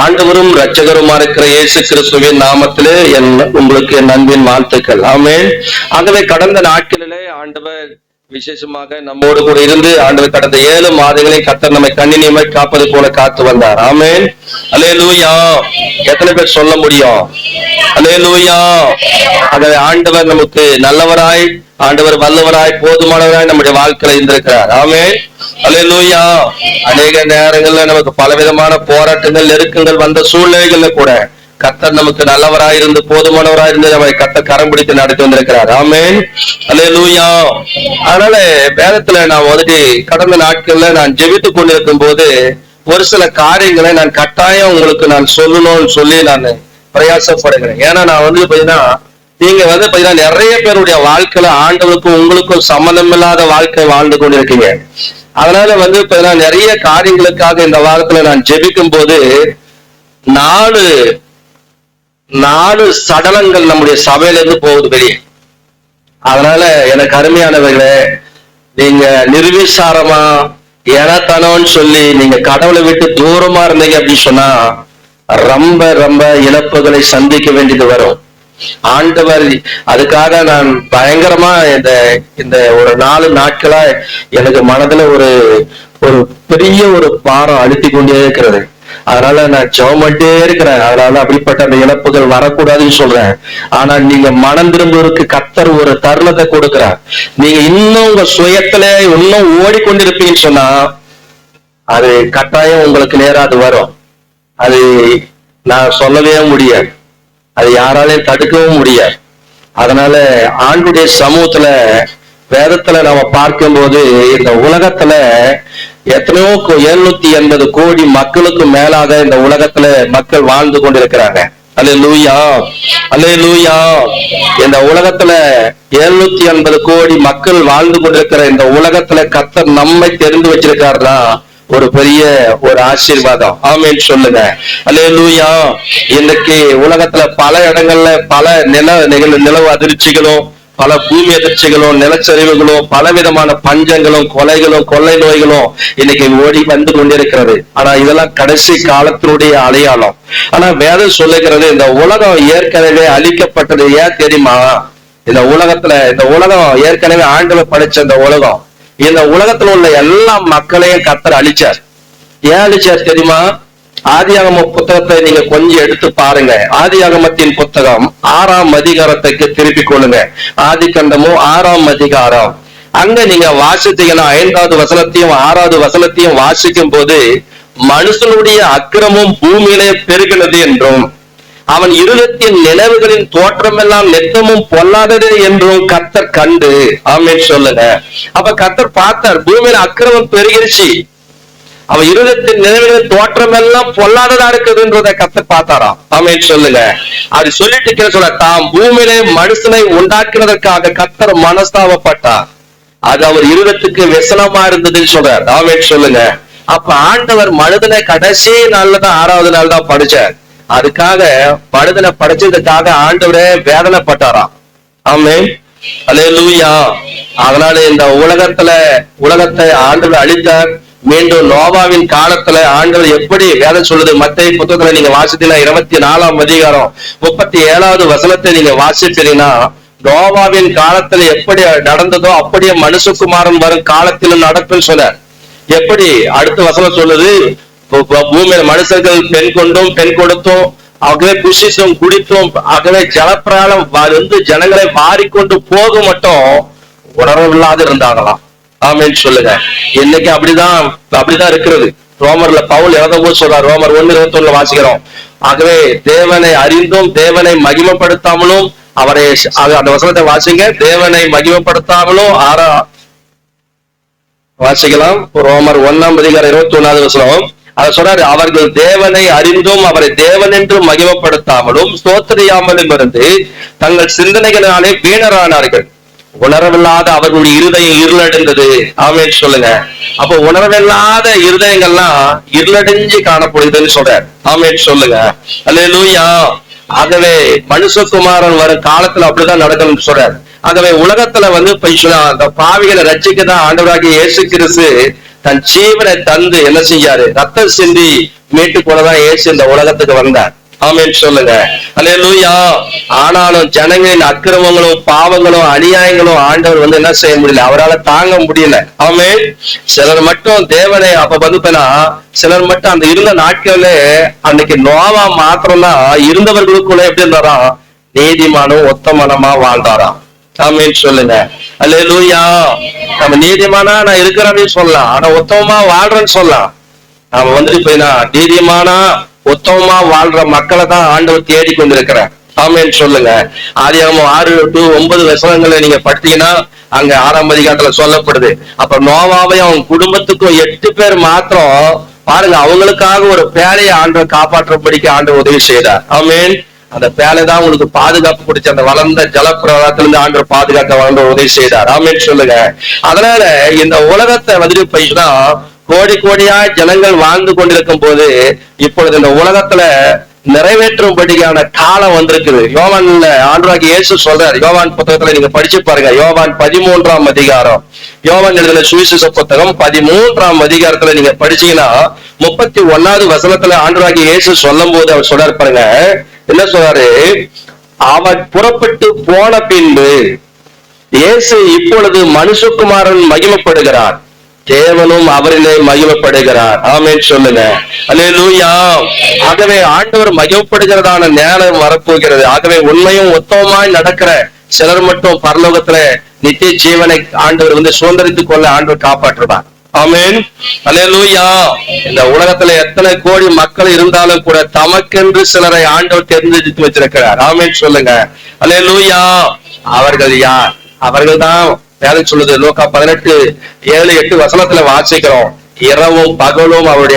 ஆண்டவரும் இரட்சகருமா இருக்கிற இயேசு கிறிஸ்துவின் நாமத்திலே உங்களுக்கு என் அன்பின் வாழ்த்துக்கள். ஆமென். ஆகவே கடந்த நாட்களிலே ஆண்டவர் விசேஷமாக நம்மோடு கூட இருந்து ஆண்டவர் கடந்த 7 மாதங்களை கர்த்தர் நம்மை கண்ணினியமாய் காப்பது போல காத்து வந்தார். ஆமென். அல்லேலூயா. எத்தனை பேர் சொல்ல முடியும்? அல்லேலூயா. ஆகவே ஆண்டவர் நமக்கு நல்லவராய், ஆண்டவர் வல்லவராய், போதுமானவராய் நம்முடைய வாழ்க்கையில இருந்திருக்கிறார். ஆமென். அல்லேலூயா. அநேக நேரங்கள்ல நமக்கு பலவிதமான போராட்டங்கள், நெருக்கங்கள் வந்த சூழ்நிலைகள்ல கூட கர்த்தர் நமக்கு நல்லவராய் இருந்து, போதுமானவராய் இருந்து நம்மை கர்த்தர் கரம் பிடித்து நடத்தி வந்திருக்கிறார். ஆமென். அல்லேலூயா. அதனால வேதத்துல நான் வந்துட்டு கடந்த நாட்கள்ல நான் ஜெபித்துக் கொண்டிருக்கும் போது ஒரு சில காரியங்களை நான் கட்டாயம் உங்களுக்கு நான் சொல்லணும்னு சொல்லி நான் பிரயாசப்படுகிறேன். ஏன்னா நான் வந்து பாத்தீங்கன்னா, நீங்க வந்து பாத்தீங்கன்னா நிறைய பேருடைய வாழ்க்கையில ஆண்டவருக்கும் உங்களுக்கும் சம்பந்தம் இல்லாத வாழ்க்கை வாழ்ந்து கொண்டிருக்கீங்க. அதனால வந்து பாத்தீங்கன்னா நிறைய காரியங்களுக்காக இந்த வாரத்துல நான் ஜெபிக்கும் போது நாலு சடலங்கள் நம்முடைய சபையில இருந்து போகுது வெளியே. அதனால எனக்கு அருமையானவர்களே, நீங்க நிர்விசாரமா எனத்தனோன்னு சொல்லி நீங்க கடவுளை விட்டு தூரமா இருந்தீங்க அப்படின்னு சொன்னா ரொம்ப ரொம்ப இழப்புகளை சந்திக்க வேண்டியது வரும். ஆண்டவர் அதுக்காக நான் பயங்கரமா இந்த ஒரு 4 நாட்களா எனக்கு மனதுல ஒரு பெரிய ஒரு பாரம் அழுத்தி கொண்டே இருக்கிறது. அதனால நான் ஜெபம் பண்ணிட்டே இருக்கிறேன். அதனால அப்படிப்பட்ட அந்த இழப்புகள் வரக்கூடாதுன்னு சொல்றேன். ஆனா நீங்க மனம் திரும்புவதற்கு கர்த்தர் ஒரு தருணத்தை கொடுக்கிறார். நீங்க இன்னும் உங்க சுயத்துல இன்னும் ஓடிக்கொண்டிருப்பீங்கன்னு சொன்னா அது கட்டாயம் உங்களுக்கு நேரா அது வரும். அது நான் சொல்லவே முடியாது, அது யாராலையும் தடுக்கவும் முடியாது. அதனால ஆண்டுடைய சமூகத்துல வேதத்துல நாம பார்க்கும்போது இந்த உலகத்துல எத்தனையோ 780 கோடி மக்களுக்கு மேலாக இந்த உலகத்துல மக்கள் வாழ்ந்து கொண்டிருக்கிறாங்க. அல்லேலூயா. அல்லேலூயா. இந்த உலகத்துல 780 கோடி மக்கள் வாழ்ந்து கொண்டிருக்கிற இந்த உலகத்துல கர்த்தர் நம்மை தெரிந்து வச்சிருக்காருன்னா ஒரு பெரிய ஒரு ஆசீர்வாதம். ஆமென் சொல்லுங்க. அல்லேலூயா. இன்னைக்கு உலகத்துல பல இடங்கள்ல பல நிலவு அதிர்ச்சிகளும், பல பூமி அதிர்ச்சிகளும், நிலச்சரிவுகளும், பலவிதமான பஞ்சங்களும், கொலைகளும், கொள்ளை நோய்களும் இன்னைக்கு ஓடி வந்து கொண்டிருக்கிறது. ஆனா இதெல்லாம் கடைசி காலத்தினுடைய அடையாளம். ஆனா வேதம் சொல்லுகிறது இந்த உலகம் ஏற்கனவே அழிக்கப்பட்டது. ஏன் தெரியுமா? இந்த உலகம் ஏற்கனவே ஆண்டவர் படைச்ச இந்த உலகத்துல உள்ள எல்லா மக்களையும் கர்த்தர் அழிச்சார். ஏன் அழிச்சார் தெரியுமா? ஆதியாகம புத்தகத்தை நீங்க கொஞ்சம் எடுத்து பாருங்க. ஆதியாகமத்தின் புத்தகம் 6ஆம் அதிகாரத்துக்கு திருப்பிக் கொள்ளுங்க. ஆதிகாண்டமும் 6ஆம் அதிகாரம். அங்க நீங்க வாசித்தீங்கன்னா 5வது வசனத்தையும் 6வது வசனத்தையும் வாசிக்கும் போது மனுஷனுடைய அக்கிரமும் பூமியிலே பெருகினது என்றும் அவன் இருதயத்தின் நினைவுகளின் தோற்றம் எல்லாம் நெத்தமும் பொல்லாதது என்றும் கர்த்தர் கண்டு. ஆமென் சொல்லுங்க. அப்ப கர்த்தர் பார்த்தார், பூமியில அக்கிரமம் பெருகிருச்சு, அவன் இருதயத்தின் நினைவுகளின் தோற்றம் எல்லாம் பொல்லாததா இருக்குதுன்றத கர்த்தர் பார்த்தாராம். ஆமென் சொல்லுங்க. அது சொல்லிட்டு சொல்ல, தாம் பூமியிலே மனுஷனை உண்டாக்குறதற்காக கர்த்தர் மனஸ்தாபப்பட்டார், அது அவர் இருதயத்துக்கு व्यसனமா இருந்ததுன்னு சொல்றார். ஆமென் சொல்லுங்க. அப்ப ஆண்டவர் மனிதனை கடைசி நாள்ல தான் 6வது நாள் தான் படிச்சார். அதுக்காக மனிதனை படைச்சதுக்காக ஆண்டவரே வேதனைப்பட்டாராம். ஆமென். அல்லேலூயா. அதனால இந்த உலகத்தை ஆண்டவர் அழித்தார். மீண்டும் நோவாவின் காலத்துல ஆண்டவர் எப்படி வேதம் சொல்லுது? மத்தேயு புத்தகத்துல நீங்க வாசித்தீங்கன்னா 24ஆம் அதிகாரம் 37வது வசனத்தை நீங்க வாசிச்சீங்கன்னா, நோவாவின் காலத்துல எப்படி நடந்ததோ அப்படியே மனுஷகுமாரன் வரும் காலத்திலும் நடக்கும்னு சொன்னார். எப்படி? அடுத்த வசனம் சொல்லுது, பூமியில மனுஷர்கள் பெண் கொண்டும் பெண் கொடுத்தும் ஆகவே புசித்தும் குடித்தும் ஆகவே ஜலப்பிராலம் வந்து ஜனங்களை மாறிக்கொண்டு போக மட்டும் உணர்வில்லாது இருந்தாங்களாம். ஆமென் சொல்லுங்க. இன்னைக்கு அப்படிதான் இருக்கிறது. ரோமர்ல பவுல் எழுதும்போது சொல்றார், ரோமர் 1:21 வாசிக்கிறோம். ஆகவே தேவனை அறிந்தும் தேவனை மகிமைப்படுத்தாமலும் அவரை, அந்த வசனத்தை வாசிங்க, தேவனை மகிமைப்படுத்தாமலும் வாசிக்கலாம். ரோமர் 1ஆம் அதிகாரம் 21வது வசனம். அதை சொல்றாரு, அவர்கள் தேவனை அறிந்தும் அவரை தேவன் என்று மகிமைப்படுத்தாமலும் ஸ்தோத்திரியாமலும் இருந்து தங்கள் சிந்தனைகளினாலே வீணரானார்கள். உணர்வில்லாத அவர்களுடைய இருதயம் இருளடைந்தது. ஆமென் சொல்லுங்க. அப்போ உணர்வில்லாத இருதயங்கள்லாம் இருளடைஞ்சு காணப்படுதுன்னு சொல்றார். ஆமென் சொல்லுங்க. அல்லேலூயா. ஆகவே மனுஷகுமாரன் வரும் காலத்துல அப்படிதான் நடக்கணும்னு சொல்றாரு. ஆகவே உலகத்துல வந்து அந்த பாவிகளை ரட்சிக்கதான் ஆண்டவராகிய இயேசு கிறிஸ்து தன் ஜீவனை தந்து என்ன செய்யாரு? ரத்தம் சிந்தி மீட்டுக்கொள்ளதான் இயேசு இந்த உலகத்துக்கு வந்தார். ஆமென் சொல்லுங்க. அல்லேலூயா. ஆனாலும் ஜனங்களின் அக்கிரமங்களும் பாவங்களும் அநியாயங்களும் ஆண்டவர் என்ன செய்ய முடியல, அவரால் தாங்க முடியல. ஆமென். சிலர் மட்டும் தேவனை சிலர் மட்டும் அந்த இருந்த நாட்கள்ல அன்னைக்கு நோவா மாத்திரம்தான் இருந்தவர்களுக்குள்ள எப்படி இருந்தாராம், நீதிமானும் ஒத்தமனமா வாழ்ந்தாராம். ஆமென் சொல்லுங்க. அல்லேலூயா. நம்ம நீதிமானா நான் இருக்கிறேன்னு சொல்லலாம், ஆனா ஒத்தமமா வாழ்றேன்னு சொல்லலாம். நாம நீதிமானா உத்தமமா வாழ்ற மக்களை தான் ஆண்டவர் தேடி கொண்டிருக்கிறார். ஆமென் சொல்லுங்க. ஆதியாகமம் 6 to 9 வசனங்களை நீங்க படித்தீங்கன்னா அங்க 6ஆம் அதிகாரத்துல சொல்லப்படுது. அப்ப நோவாவையும் அவங்க குடும்பத்துக்கும் 8 பேர் மாத்திரம் பாருங்க, அவங்களுக்காக ஒரு பேழையை ஆண்டவர் காப்பாற்றபடிக்கு ஆண்டவர் உதவி செய்தார். ஆமென். அந்த பேழை தான் உங்களுக்கு பாதுகாப்பு கொடுத்து அந்த வளர்ந்த ஜலப்பிரவாகத்திலிருந்து ஆண்டவர் பாதுகாக்க வளர்ந்த உதவி செய்தார். ஆமென் சொல்லுங்க. அதனால இந்த உலகத்தை போய்தான் கோடி கோடியா ஜனங்கள் வாழ்ந்து கொண்டிருக்கும் போது இப்பொழுது இந்த உலகத்துல நிறைவேற்றும்படியான காலம் வந்திருக்குது. யோவான்ல ஆண்டவராகிய இயேசு சொல்றார். யோவான் புத்தகத்துல நீங்க படிச்சு பாருங்க. யோவான் 13ஆம் அதிகாரம், யோவான் எழுதின சுவிசேஷ புத்தகம் 13ஆம் அதிகாரத்துல நீங்க படிச்சீங்கன்னா 31வது வசனத்துல ஆண்டவராகிய இயேசு சொல்லும் போது அவர் சொல்றாரு பாருங்க, என்ன சொல்றாரு, அவர் புறப்பட்டு போன பின்பு இயேசு இப்பொழுது மனுஷகுமாரன் மகிமைப்படுகிறார், தேவனும் அவரிலே மகிமைப்படுகிறார். ஆமென் சொல்லுங்க. அல்லேலூயா. ஆகவே ஆண்டவர் மகிமைப்படுகிறதான நேரம் வரப்போகிறது. ஆகவே உண்மையும் உத்தமமாய் நடக்கிற சிலர் மட்டும் பரலோகத்துல நித்திய ஜீவனை ஆண்டவர் சுதந்திரித்துக் கொள்ள ஆண்டவர் காப்பாற்றுவார். ஆமென். அல்லேலூயா. இந்த உலகத்துல எத்தனை கோடி மக்கள் இருந்தாலும் கூட தமக்கென்று சிலரை ஆண்டவர் தேர்ந்தெடுத்து வச்சிருக்கிறார். ஆமென் சொல்லுங்க. அல்லேலூயா. அவர்கள் யார்? அவர்கள் தான் வேதம் சொல்லுது. லூக்கா 18:7-8 வசனத்துல வாசிக்கிறோம். இரவும் பகலும் அவர்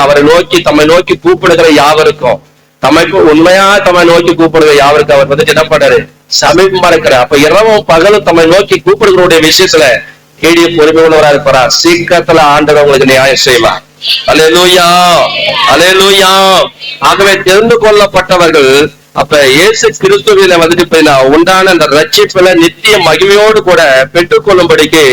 அவரை நோக்கி தம்மை நோக்கி கூப்பிடுகிற யாவருக்கும், தமக்கு உண்மையா தம்மை நோக்கி கூப்பிடுகிற யாவருக்கும் அவர் என்ன பண்றாரு, சமீபமா இருக்கிறார். அப்ப இரவும் பகலும் தம்மை நோக்கி கூப்பிடுகிறவருடைய விஷயத்துல கேடிய பொறுமை உள்ளவரா இருப்பார். சீக்கிரத்துல ஆண்டவர் உங்களுக்கு நியாயம் செய்வார். அல்லேலூயா. அல்லேலூயா. ஆகவே தெரிந்து கொள்ளப்பட்டவர்கள் அப்ப இயேசு கிறிஸ்துவில உண்டான அந்த ரட்சிப்புல நித்திய மகிமையோடு கூட பெற்றுக்கொள்ளும்படிக்கு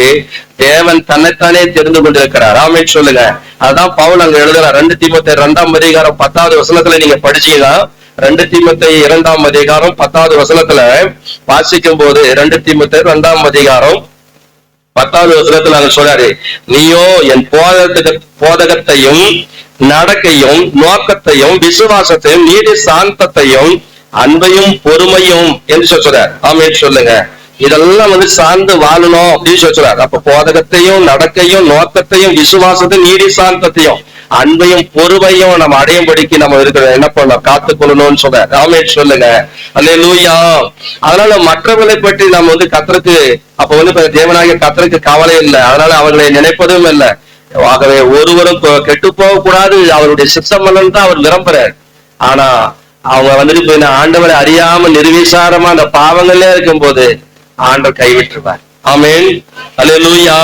தேவன் தன்னைத்தானே தெரிந்து கொண்டிருக்கிறார். ஆமென் சொல்லுங்க. அதான் பவுல் அங்க எழுதுறார். 2 தீமோத்தேயு 2ஆம் அதிகாரம் 10வது வசனத்துல நீங்க படிச்சீங்கன்னா 2 தீமோத்தேயு 2ஆம் அதிகாரம் 10வது வசனத்துல வாசிக்கும் போது 2 தீமோத்தேயு 2ஆம் அதிகாரம் 10வது வசனத்துல அங்க சொல்றாரு, நீயோ என் போதகத்தையும் நடக்கையும் நோக்கத்தையும் விசுவாசத்தையும் நீதி சாந்தத்தையும் அன்பையும் பொறுமையும் என்று சொல்றார். ஆமென் சொல்லுங்க. இதெல்லாம் சார்ந்து வாழணும் அப்படின்னு சொல்றாரு. அப்ப போதகத்தையும் நடக்கையும் நோக்கத்தையும் விசுவாசத்தையும் நீதி சாந்தத்தையும் அன்பையும் பொறுமையும் நம்ம அடையும்படிக்கு நம்ம இருக்கிற என்ன பண்ணலாம், காத்துக்கொள்ளணும்னு சொல்ற. ஆமென் சொல்லுங்க. அல்லேலூயா. அதனால மற்றவர்களை பற்றி நம்ம கர்த்தருக்கு அப்ப தேவனாகிய கர்த்தருக்கு கவலை இல்லை. அதனால அவர்களை நினைப்பதும் இல்லை. ஆகவே ஒருவரும் கெட்டு போக கூடாது, அவருடைய சித்தமல்லன் தான் அவர் விரும்புறார். ஆனா அவங்க ஆண்டவரை அறியாம நிர்விசாரமா அந்த பாவங்களே இருக்கும் போது ஆண்டவர் கைவிட்டுருவார். ஆமென். அல்லேலூயா.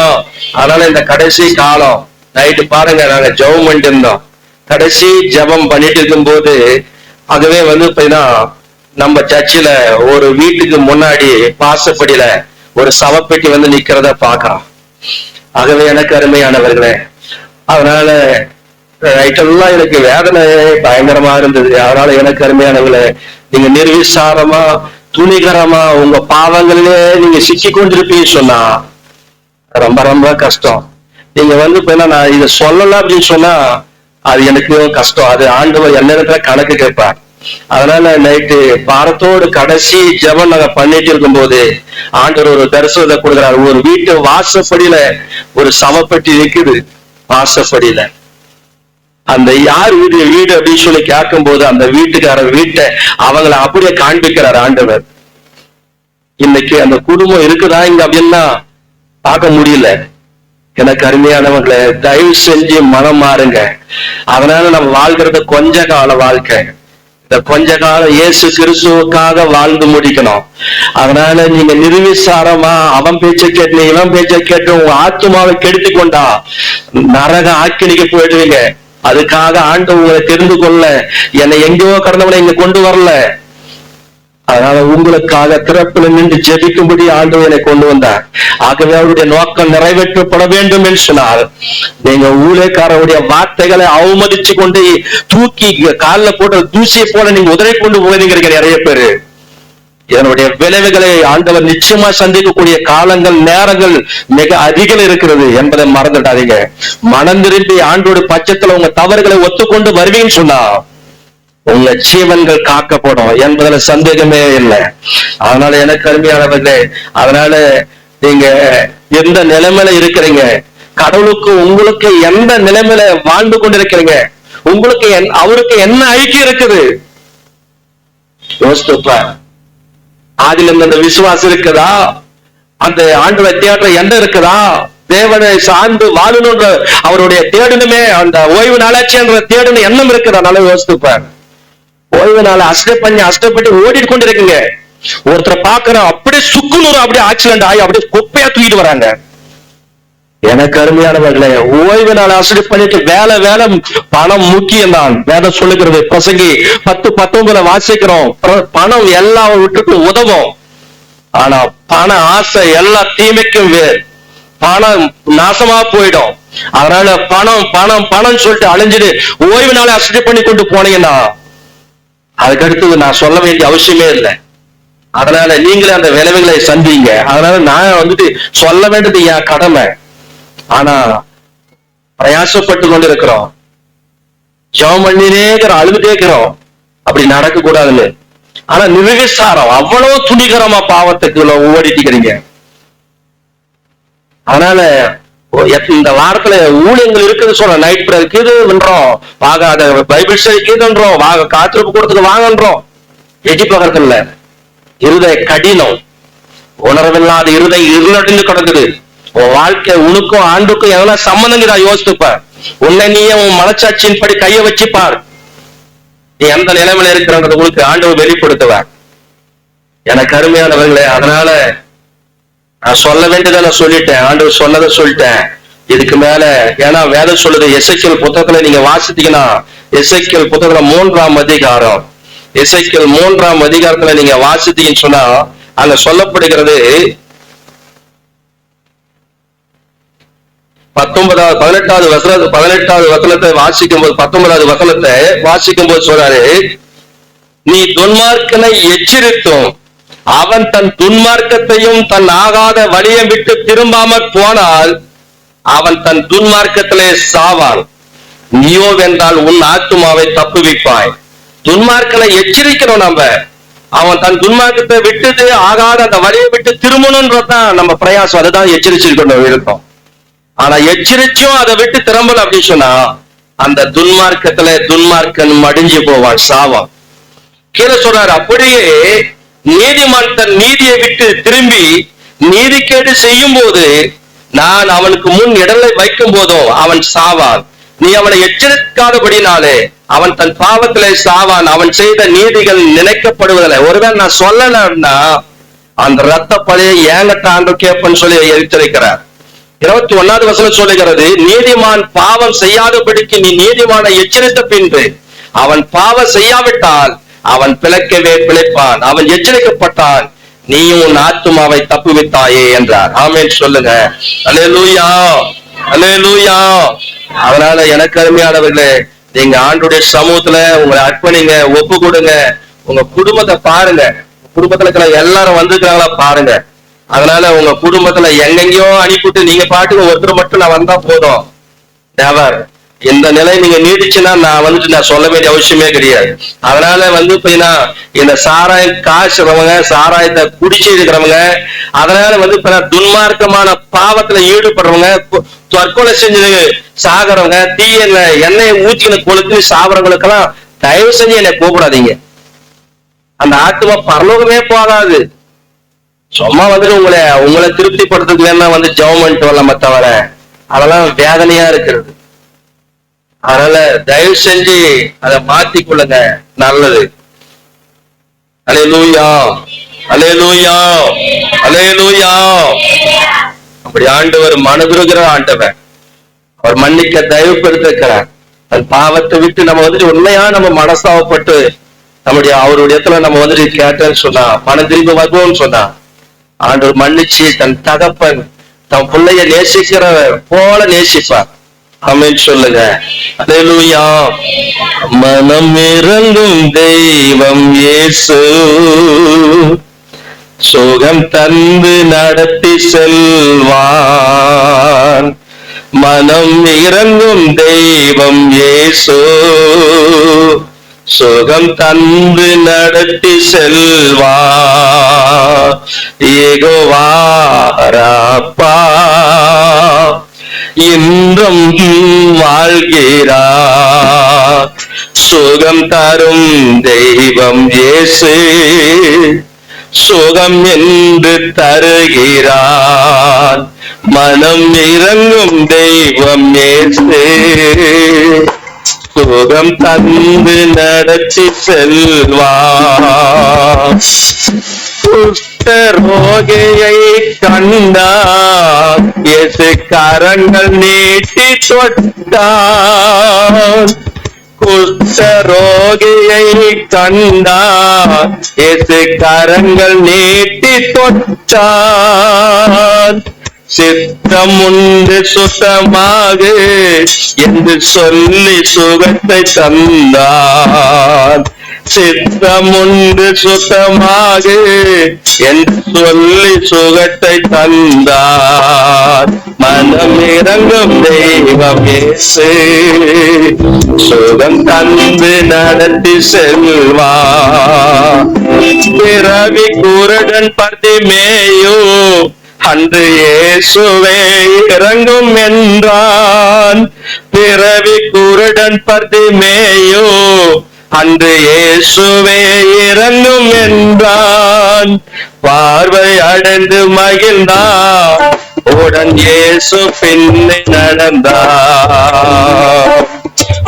அதனால இந்த கடைசி காலம் நைட்டு பாருங்க, நாங்க ஜெபம் பண்ணிட்டு இருந்தோம். கடைசி ஜெபம் பண்ணிட்டு இருக்கும் போது ஆகவே நம்ம சர்ச்சில் ஒரு வீட்டுக்கு முன்னாடி வாசப்படியில ஒரு சவப்பெட்டி நிக்கிறத பாக்கலாம். ஆகவே எனக்கு அருமையானவர்களே, அதனால நைட்டெல்லாம் எனக்கு வேதனை பயங்கரமா இருந்தது. அதனால எனக்கு அருமையானவர்களே, நீங்க நிர்விசாரமா துணிகரமா உங்க பாவங்களிலே நீங்க சிக்கி கொண்டிருப்பீங்க சொன்னா ரொம்ப ரொம்ப கஷ்டம். நீங்க நான் இதை சொல்லலாம் அப்படின்னு சொன்னா அது எனக்கு கஷ்டம். அது ஆண்டவர் எல்லா கணக்கு கேட்பார். அதனால நைட்டு பாரத்தோடு கடைசி ஜெபம் நாங்க பண்ணிட்டு இருக்கும் போது ஆண்டவர் ஒரு தரிசனத்தை கொடுக்குறாரு. ஒரு வீட்டு வாசப்படியில ஒரு சவப்பெட்டி நிக்குது. வாசப்படியில அந்த யார் வீடு அப்படின்னு சொல்லி கேட்கும் போது அந்த வீட்டுக்காரர் வீட்டை அவங்களை அப்படியே காண்பிக்கிறார் ஆண்டவர். இன்னைக்கு அந்த குடும்பம் இருக்குதா இங்க அப்படின்னா பார்க்க முடியல. எனக்கு அருமையானவங்களை, தயவு செஞ்சு மனம் மாறுங்க. அதனால நம்ம வாழ்கிறது கொஞ்ச கால வாழ்க்கை. இந்த கொஞ்ச காலம் இயேசு கிறிஸ்துவுக்காக வாழ்ந்து முடிக்கணும். அதனால நீங்க நிர்விசாரமா அவன் பேச்சை கேட்டு இவன் பேச்சை கேட்டு உங்க ஆத்துமாவை கெடுத்து கொண்டா நரக ஆக்கினிக்கு போயிடுவீங்க. அதுக்காக ஆண்டவர் உங்களை தெரிந்து கொள்ள என்னை எங்கேயோ கடந்தவனை இங்க கொண்டு வரல. அதனால உங்களுக்காக திறப்பில் நின்று ஜெபிக்கும்படி ஆண்டவர் என்னை கொண்டு வந்தார். ஆகவே அவருடைய நோக்கம் நிறைவேற்றப்பட வேண்டும் என்று சொன்னால், நீங்க ஊழியக்காரருடைய வார்த்தைகளை அவமதிச்சு கொண்டு தூக்கி காலில் போட்டு தூசியை போல நீங்க உதறி கொண்டு போகிறீங்க நிறைய பேரு. இதனுடைய விளைவுகளை ஆண்டவர் நிச்சயமா சந்திக்கக்கூடிய காலங்கள் நேரங்கள் மிக அதிகம் இருக்கிறது என்பதை மறந்துடாதீங்க. மனம் திரும்பி ஆண்டோட பட்சத்துல உங்க தவறுகளை ஒத்துக்கொண்டு வருவீங்கன்னு சொன்னா உங்க ஜீவன்கள் காக்கப்படும் என்பதுல சந்தேகமே இல்லை. அதனால எனக்கு அருமையானவர்களே, அதனால நீங்க எந்த நிலைமையில இருக்கிறீங்க, கடவுளுக்கு உங்களுக்கு எந்த நிலைமையில வாழ்ந்து கொண்டிருக்கிறீங்க, உங்களுக்கு அவருக்கு என்ன ஐக்கியம் இருக்குது யோசித்துப்ப. அதுல இந்த விசுவாசம் இருக்குதா, அந்த ஆண்டோட தேடுற எண்ணம் இருக்குதா, தேவனை சார்ந்து வாழணுன்ற அவருடைய தேடணுமே, அந்த ஓய்வு நாளாட்சின்ற தேடணும் எண்ணம் இருக்குதா? நல்லா யோசித்துப்பார். ஓய்வு நாள் அஷ்டப்பட்டு ஓடிட்டு கொண்டு இருக்குங்க. ஒருத்தரை பாக்குறோம் அப்படியே சுக்குநூறு அப்படியே ஆக்சிடென்ட் ஆகி அப்படியே குப்பையா தூக்கிட்டு வராங்க. எனக்கு அருமையானவர்களே, ஓய்வு நாள் அசடி பண்ணிட்டு வேலை பணம் முக்கியம் தான். வேதம் சொல்லுகிறது பிரசங்கி 10:19 வாசிக்கிறோம். பணம் எல்லாம் விட்டுட்டு உதவும். ஆனா பண ஆசை எல்லா தீமைக்கும் வேறு. பணம் நாசமா போயிடும். அதனால பணம் பணம் பணம் சொல்லிட்டு அழிஞ்சிட்டு ஓய்வு நாளை அசடி பண்ணி கொண்டு போனீங்கன்னா அதுக்கடுத்து நான் சொல்ல வேண்டிய அவசியமே இல்லை. அதனால நீங்களே அந்த விளைவுகளை சந்திங்க. அதனால நான் சொல்ல வேண்டியது என் கடமை. ஆனா பிரயாசப்பட்டு கொண்டு இருக்கிறோம், ஜெபம் பண்ணினே இருக்கிறோம், அழுதுட்டே இருக்கிறோம், அப்படி நடக்க கூடாதுன்னு. ஆனா நிர்விசாரம் அவ்வளவு துணிகரமா பாவத்துக்கு ஓடிட்டு இருக்கிறீங்க. அதனால இந்த வாரத்துல ஊழியங்கள் இருக்குது சொல்ற, நைட் பிரேயர் கீதுன்றோம், வாங்க பைபிள் ஸ்டடி கீதுன்றோம், வாங்க காத்திருப்பு கூடத்துக்கு வாங்கன்றோம். எஜி பகத்துல இருதய கடினம், உணர்வில்லாத இருதயம் இருளடைந்து கிடக்குது. உன் வாழ்க்கை உனக்கும் ஆண்டுக்கும் எதனா சம்பந்தம் யோசித்துப்பார். உன்னை நீயே உன் மனச்சாட்சியின் படி கைய வச்சுப்பார். நீ எந்த நிலைமையில இருக்கிறது உங்களுக்கு ஆண்டவர் வெளிப்படுத்துவார். எனக்கு அருமையானவர்களே, அதனால நான் சொல்ல வேண்டியதை நான் சொல்லிட்டேன், ஆண்டவர் சொன்னதை சொல்லிட்டேன். இதுக்கு மேல ஏன்னா வேதம் சொல்லுது, எசேக்கியேல் புத்தகத்துல நீங்க வாசித்தீங்கன்னா, எசேக்கியேல் புத்தகத்துல 3ஆம் அதிகாரம், எசேக்கியேல் 3ஆம் அதிகாரத்துல நீங்க வாசித்தீங்கன்னு சொன்னா அங்க சொல்லப்படுகிறது 18வது வசனத்தை வாசிக்கும் போது 19வது வசனத்தை வாசிக்கும் போது சொல்றாரு, நீ துன்மார்க்கனை எச்சரித்தும் அவன் தன் துன்மார்க்கத்தையும் தன் ஆகாத வழியை விட்டு திரும்பாமற் போனால் அவன் தன் துன்மார்க்கத்திலே சாவான். நீயோ வென்றால் உன் ஆத்துமாவை தப்புவிப்பாய். துன்மார்க்கனை எச்சரிக்கணும் நம்ம. அவன் தன் துன்மார்க்கத்தை விட்டுட்டு ஆகாத அந்த வழியை விட்டு திரும்பணும்ன்றதுதான் நம்ம பிரயாசம். அதுதான் எச்சரிச்சுக்கணும் இருக்கும். ஆனா எச்சரிச்சும் அதை விட்டு திரும்பல அப்படின்னு சொன்னா அந்த துன்மார்க்கத்துல துன்மார்க்கன் மடிஞ்சு போவான், சாவான். கீழே சொல்றாரு, அப்படியே நீதிமான் தன் நீதியை விட்டு திரும்பி நீதிக்கேடு செய்யும் போது நான் அவனுக்கு முன் இடலை வைக்கும் போதும் அவன் சாவான். நீ அவனை எச்சரிக்காதபடினாலே அவன் தன் பாவத்திலே சாவான். அவன் செய்த நீதிகள் நினைக்கப்படுவதில்லை. ஒருவேளை நான் சொல்லலன்னா அந்த ரத்த பழைய ஏங்கட்ட ஆண்டு கேப்பன்னு சொல்லி எச்சரிக்கிறார். 21வது வசனம் சொல்லுகிறது, நீதிமான் பாவம் செய்யாதபடிக்கு நீ நீதிமானை எச்சரித்த பின்பு அவன் பாவம் செய்யாவிட்டால் அவன் பிழைக்கவே பிழைப்பான். அவன் எச்சரிக்கப்பட்டான், நீயும் உன் ஆத்துமாவை தப்புவித்தாயே என்றார். ஆமென் சொல்லுங்க. அல்லேலூயா, அல்லேலூயா. அதனால எனக்கு அருமையானவர்களே, நீங்க ஆண்டுடைய சமூகத்துல உங்களை அர்ப்பணிங்க, ஒப்பு கொடுங்க. உங்க குடும்பத்தை பாருங்க, குடும்பத்துல இருக்கிற எல்லாரும் வந்துக்கிறாங்களா பாருங்க. அதனால உங்க குடும்பத்துல எங்கெங்கயோ அனுப்பிட்டு நீங்க பாட்டுக்கு ஒருத்தர் மட்டும் நான் வந்தா போதும். நெவர். இந்த நிலை நீங்க நீடிச்சுன்னா நான் சொல்ல வேண்டிய அவசியமே கிடையாது. அதனால இந்த சாராயம் காய்ச்சறவங்க, சாராயத்தை குடிச்சு இருக்கிறவங்க, அதனால துன்மார்க்கமான பாவத்துல ஈடுபடுறவங்க, தற்கொலை செஞ்சு சாகிறவங்க, தீய எண்ணெயை ஊற்றின கொளுத்து சாவறவங்களுக்கெல்லாம் தயவு செஞ்சு என்னை கூப்பிடாதீங்க. அந்த ஆத்மா பரலோகமே போகாது. சும்மா உங்களை திருப்திப்படுத்துறதுக்கு வேணா ஜெபம் பண்ணிட்டு வரலாம தவிர அதெல்லாம் வேதனையா இருக்கிறது. அதனால தயவு செஞ்சு அதை மாத்திக்கொள்ளுங்க, நல்லது. அல்லேலூயா, அல்லேலூயா, அல்லேலூயா. அப்படி ஆண்டவர் மனதுருகிற ஆண்டவர், அவர் மன்னிக்க தயவுப்படுத்திருக்கிறார். அந்த பாவத்தை விட்டு நம்ம உண்மையா நம்ம மனசாவப்பட்டு அவருடைய இடத்துல நம்ம வந்துட்டு கேட்டேன்னு சொன்னா பணம் திரும்பி வருவோம்னு சொன்னா ஆண்டவர் மன்னிச்சு தன் தகப்பன் தன் பிள்ளைய நேசிக்கிற போல நேசிப்பார். ஆமென் சொல்லுங்க. அல்லேலூயா. மனம் இறங்கும் தெய்வம் இயேசு, சுகம் தந்து நடத்தி செல்வான். மனம் இறங்கும் தெய்வம் இயேசு, சுகம் தந்து நடத்தி செல்வான். யெகோவா ராப்பா இன்றும் வாழ்கிறார். சுகம் தரும் தெய்வம் இயேசு, சுகம் என்று தருகிறார். மனம் இறங்கும் தெய்வம் இயேசு, சுகம் தந்து நடத்தி செல்வார். குஷ்டரோகியை கண்டார், இயேசு கரங்கள் நீட்டி தொட்டார். குஷ்டரோகியை கண்டார், இயேசு கரங்கள் நீட்டி தொட்டார். சித்தம் உண்டு சுத்தமாக என்று சொல்லி சுகத்தை தந்தார். சித்தம் உண்டு சுத்தமாக என்று சொல்லி சுகத்தை தந்தார். மனம் இறங்கும் தெய்வம் இயேசு, சுகம் தந்து நடத்தி செல்வார். பிறவி குருடன் பர்திமேயு அன்று இயேசுவே இறங்கும் என்றான். பிறவி குருடன் பர்திமேயு அன்று இயேசுவே இறங்கும் என்றான். பார்வை அடைந்து மகிழ்ந்தார், உடன் இயேசு பின்னே நடந்தார்.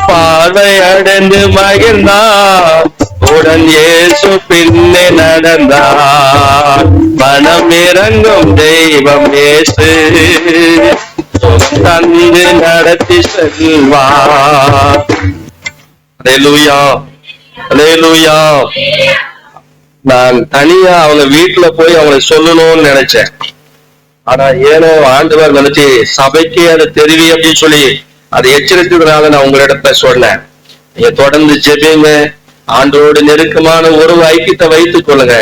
பார்வை அடைந்து மகிழ்ந்தார், உடன் இயேசு பின்னே நடந்தார். மனம் இறங்கும் தெய்வம் இயேசு, தந்து நடத்தி செல்வார். அல்லேலூயா, அல்லேலூயா. நான் தனியா அவங்க வீட்டுல போய் அவங்களை சொல்லணும்னு நினைச்சேன். ஆனா ஏனோ ஆண்டவர் நினைச்சு சபைக்கு அதை தெரிவி அப்படின்னு சொல்லி அதை எச்சரித்ததுனால நான் உங்களிடத்துல சொன்னேன். நீங்க தொடர்ந்து ஜெபிங்க, ஆண்டவரோடு நெருக்கமான ஒரு ஐக்கியத்தை வைத்துக் கொள்ளுங்க.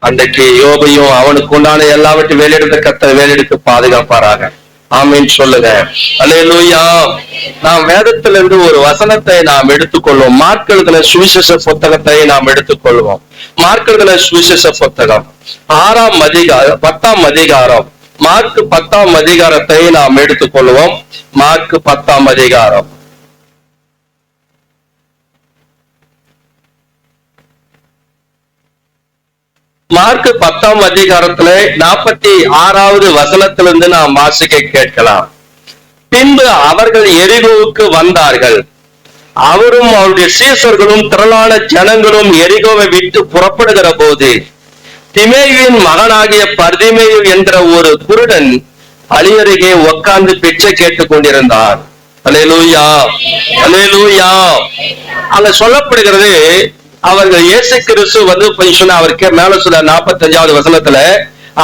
அன்றைக்கு யோபையும் அவனுக்கு உண்டான எல்லாவற்றையும் வேலையெடுத்த கர்த்தர் வேலையெடுத்து பாதுகாப்பாராக. ஆமீன் சொல்லுங்க. அல்லேலூயா. நாம் வேதத்திலிருந்து ஒரு வசனத்தை நாம் எடுத்துக்கொள்வோம். மார்க் எழுதின சுவிசேஷ புத்தகத்தை நாம் எடுத்துக்கொள்வோம். மார்க் எழுதின சுவிசேஷ புத்தகம் 6ஆம் அதிகாரம் 10ஆம் அதிகாரம், மார்க் 10ஆம் அதிகாரத்தை நாம் எடுத்துக்கொள்வோம். மார்க் 10ஆம் அதிகாரம். மார்க் 10ஆம் அதிகாரத்துல 46வது வசனத்திலிருந்து நாம் வாசிக்க கேட்கலாம். பின்பு அவர்கள் எரிகோவுக்கு வந்தார்கள். அவரும் அவருடைய சீசர்களும் திரளான ஜனங்களும் எரிகோவை விட்டு புறப்படுகிற போது திமேயுவின் மகனாகிய பர்திமேயு என்ற ஒரு குருடன் அலியருகே உட்கார்ந்து பிச்சை கேட்டுக் கொண்டிருந்தார். அல்லேலூயா, அல்லேலூயா. அங்க சொல்லப்படுகிறது, அவர்கள் இயேசு கிறிஸ்து வந்து சொன்ன அவருக்கு மேல சொல்ல 45வது வசனத்துல,